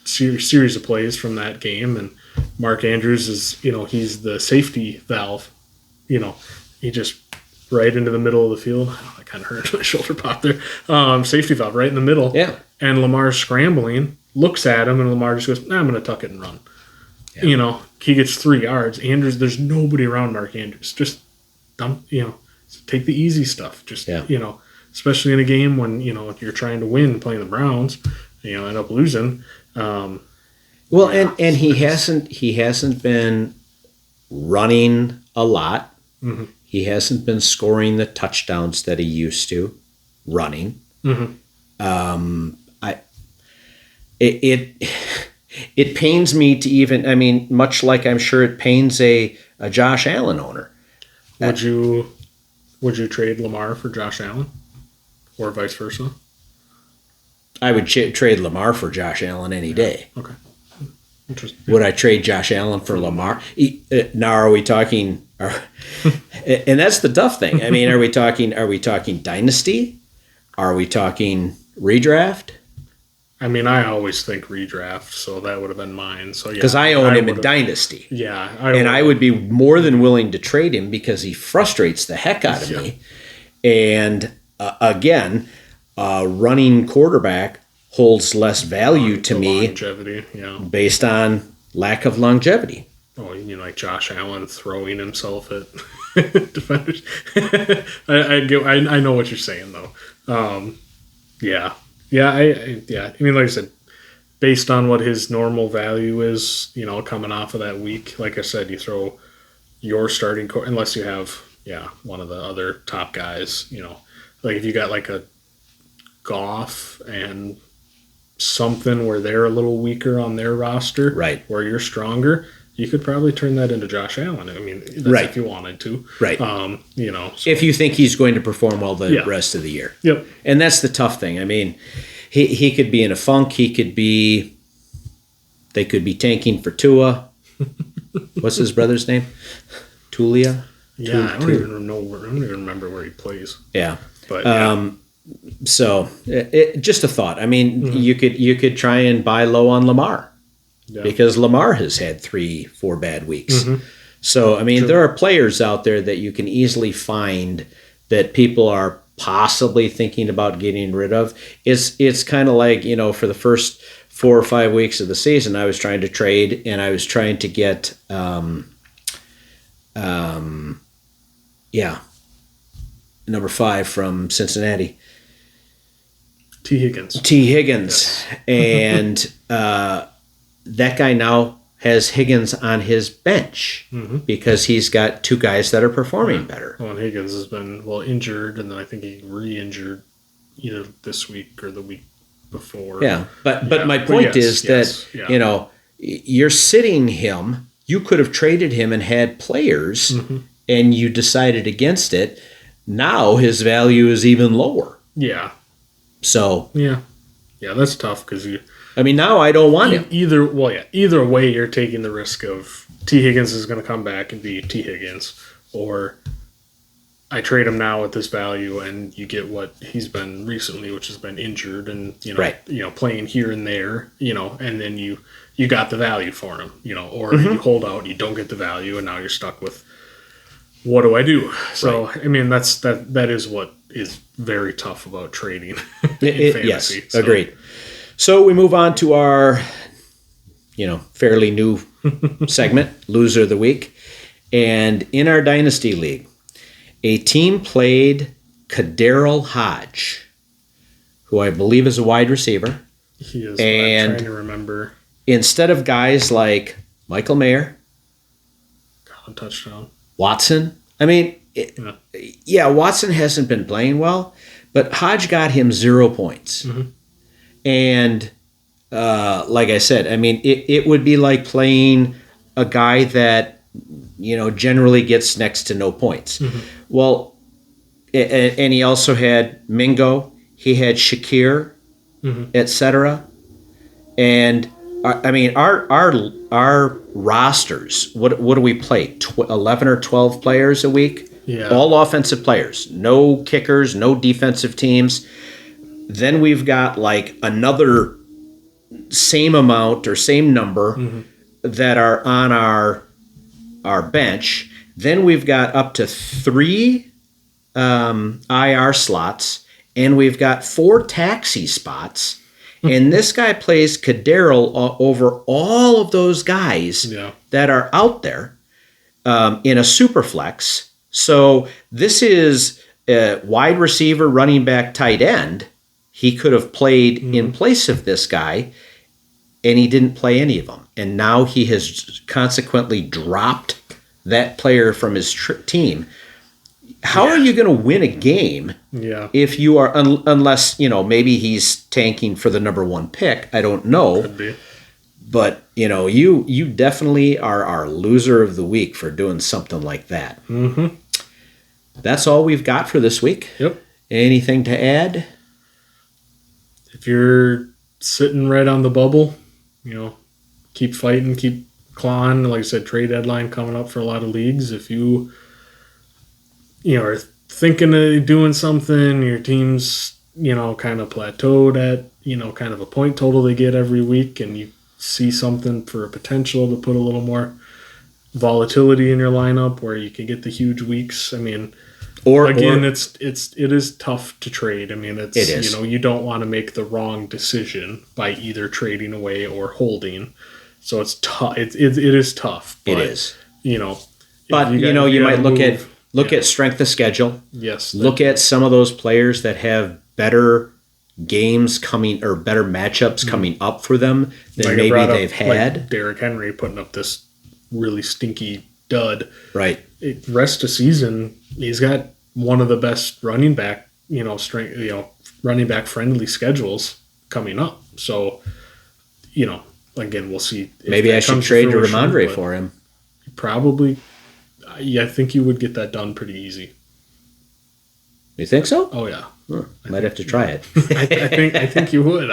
series of plays from that game, and Mark Andrews is, he's the safety valve. He just right into the middle of the field. Oh, I kind of hurt my shoulder pop there. Safety valve right in the middle. Yeah. And Lamar's scrambling, looks at him, and Lamar just goes, I'm going to tuck it and run. Yeah. He gets 3 yards. Andrews, there's nobody around Mark Andrews. Just dump, take the easy stuff. Just, especially in a game when, you're trying to win playing the Browns, end up losing. And he hasn't been running a lot. Mm-hmm. He hasn't been scoring the touchdowns that he used to running. Mm-hmm. It pains me to even, much like I'm sure it pains a Josh Allen owner. Would you trade Lamar for Josh Allen, or vice versa? I would trade Lamar for Josh Allen any day. Okay. Interesting. Would I trade Josh Allen for Lamar? Now, are we talking? And that's the tough thing. Are we talking dynasty? Are we talking redraft? I always think redraft, so that would have been mine. So yeah, because I own him in dynasty. Yeah, I would be more than willing to trade him because he frustrates the heck out of me. And again, running quarterback holds less value to me. Longevity, based on lack of longevity. Oh, you mean like Josh Allen throwing himself at defenders? I know what you're saying though. Yeah. Like I said, based on what his normal value is, coming off of that week, like I said, you throw your starting unless you have, one of the other top guys, like if you got like a Goff and something where they're a little weaker on their roster, right? Where you're stronger, you could probably turn that into Josh Allen. That's right. If you wanted to, right? So. If you think he's going to perform well the rest of the year, yep. And that's the tough thing. He could be in a funk. They could be tanking for Tua. What's his brother's name? Tulia. Yeah, I don't even remember where he plays. Yeah, but so just a thought. Mm-hmm. You could try and buy low on Lamar. Yeah. Because Lamar has had 3-4 bad weeks. Mm-hmm. So, True. There are players out there that you can easily find that people are possibly thinking about getting rid of. It's kind of like, for the first 4 or 5 weeks of the season, I was trying to trade and I was trying to get, number 5 from Cincinnati. T. Higgins. Yes. And, that guy now has Higgins on his bench because he's got 2 guys that are performing better. Well, and Higgins has been injured, and then I think he re-injured either this week or the week before. Yeah, but my point is that you're sitting him. You could have traded him and had players, and you decided against it. Now his value is even lower. Yeah. So yeah, that's tough because now I don't want him. Either way, you're taking the risk of T. Higgins is going to come back and be T. Higgins, or I trade him now at this value, and you get what he's been recently, which has been injured and playing here and there, and then you got the value for him, or you hold out, you don't get the value, and now you're stuck with what do I do? So that is what is very tough about trading in fantasy. Yes, agreed. So we move on to our fairly new segment, Loser of the Week, and in our Dynasty League, a team played Kadarrell Hodge, who I believe is a wide receiver. He is. And I'm trying to remember. Instead of guys like Michael Mayer, Got a touchdown. Watson. Watson hasn't been playing well, but Hodge got him 0 points. And like I said, it would be like playing a guy that generally gets next to no points. Well, and he also had Mingo, he had Shakir, etc. And our rosters. What do we play? 11 or 12 players a week. Yeah. All offensive players, no kickers, no defensive teams. Then we've got like another same amount or same number that are on our bench. Then we've got up to 3 IR slots, and we've got 4 taxi spots. And this guy plays Kadarrell over all of those guys that are out there in a super flex. So this is a wide receiver, running back, tight end. He could have played in place of this guy, and he didn't play any of them. And now he has consequently dropped that player from his team. How are you going to win a game if you are, unless, maybe he's tanking for the number 1 pick. I don't know. Could be. But, you definitely are our loser of the week for doing something like that. That's all we've got for this week. Yep. Anything to add? If you're sitting right on the bubble, keep fighting, keep clawing. Like I said, trade deadline coming up for a lot of leagues. If you are thinking of doing something, your team's, kind of plateaued at, kind of a point total they get every week, and you see something for a potential to put a little more volatility in your lineup where you can get the huge weeks. It is tough to trade. It is. You don't want to make the wrong decision by either trading away or holding. So it's tough. It is tough. But, it is. But you might look at strength of schedule. Yes. Look at some of those players that have better games coming or better matchups coming up for them than maybe they've had. Like Derrick Henry putting up this really stinky dud. Right. Rest of season, he's got one of the best running back, running back friendly schedules coming up. So, again, we'll see. Maybe I should trade to Ramondre for him. Probably. I think you would get that done pretty easy. You think so? Oh yeah. Might have to try it. I think you would.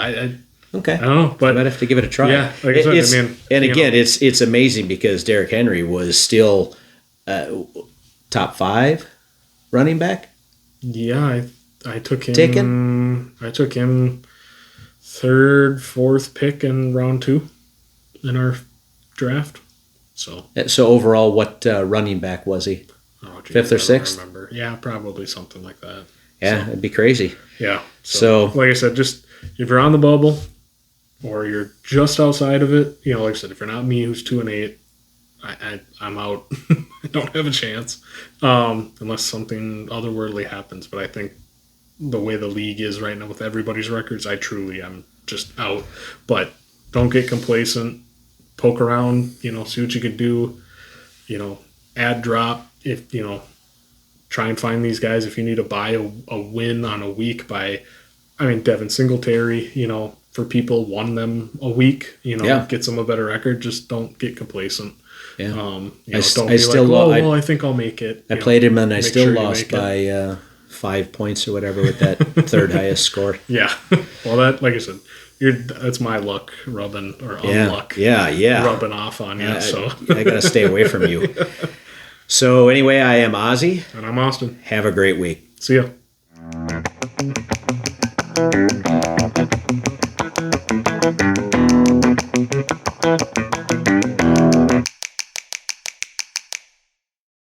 Okay. I don't know, but I might have to give it a try. Yeah, like I said, it's amazing because Derrick Henry was still top 5 running back. Yeah, I took him. I took him 3rd, 4th pick in round 2 in our draft. So overall, what running back was he? Oh, geez, 5th or 6th? Remember. Yeah, probably something like that. Yeah, it'd be crazy. Yeah. So, like I said, just if you're on the bubble or you're just outside of it, like I said, if you're not me who's 2-8, I'm out. I don't have a chance unless something otherworldly happens. But I think the way the league is right now with everybody's records, I truly am just out. But don't get complacent. Poke around, see what you could do. Add drop if try and find these guys if you need to buy a win on a week by Devin Singletary, for people, won them a week, gets them a better record. Just don't get complacent. Yeah. Don't I be still like, I think I'll make it. I played him and I still sure lost by 5 points or whatever with that third highest score. Yeah. Well, that, like I said, that's my luck rubbing, or unluck. Yeah. Rubbing off on you. So I got to stay away from you. So anyway, I am Ozzy. And I'm Austin. Have a great week. See ya.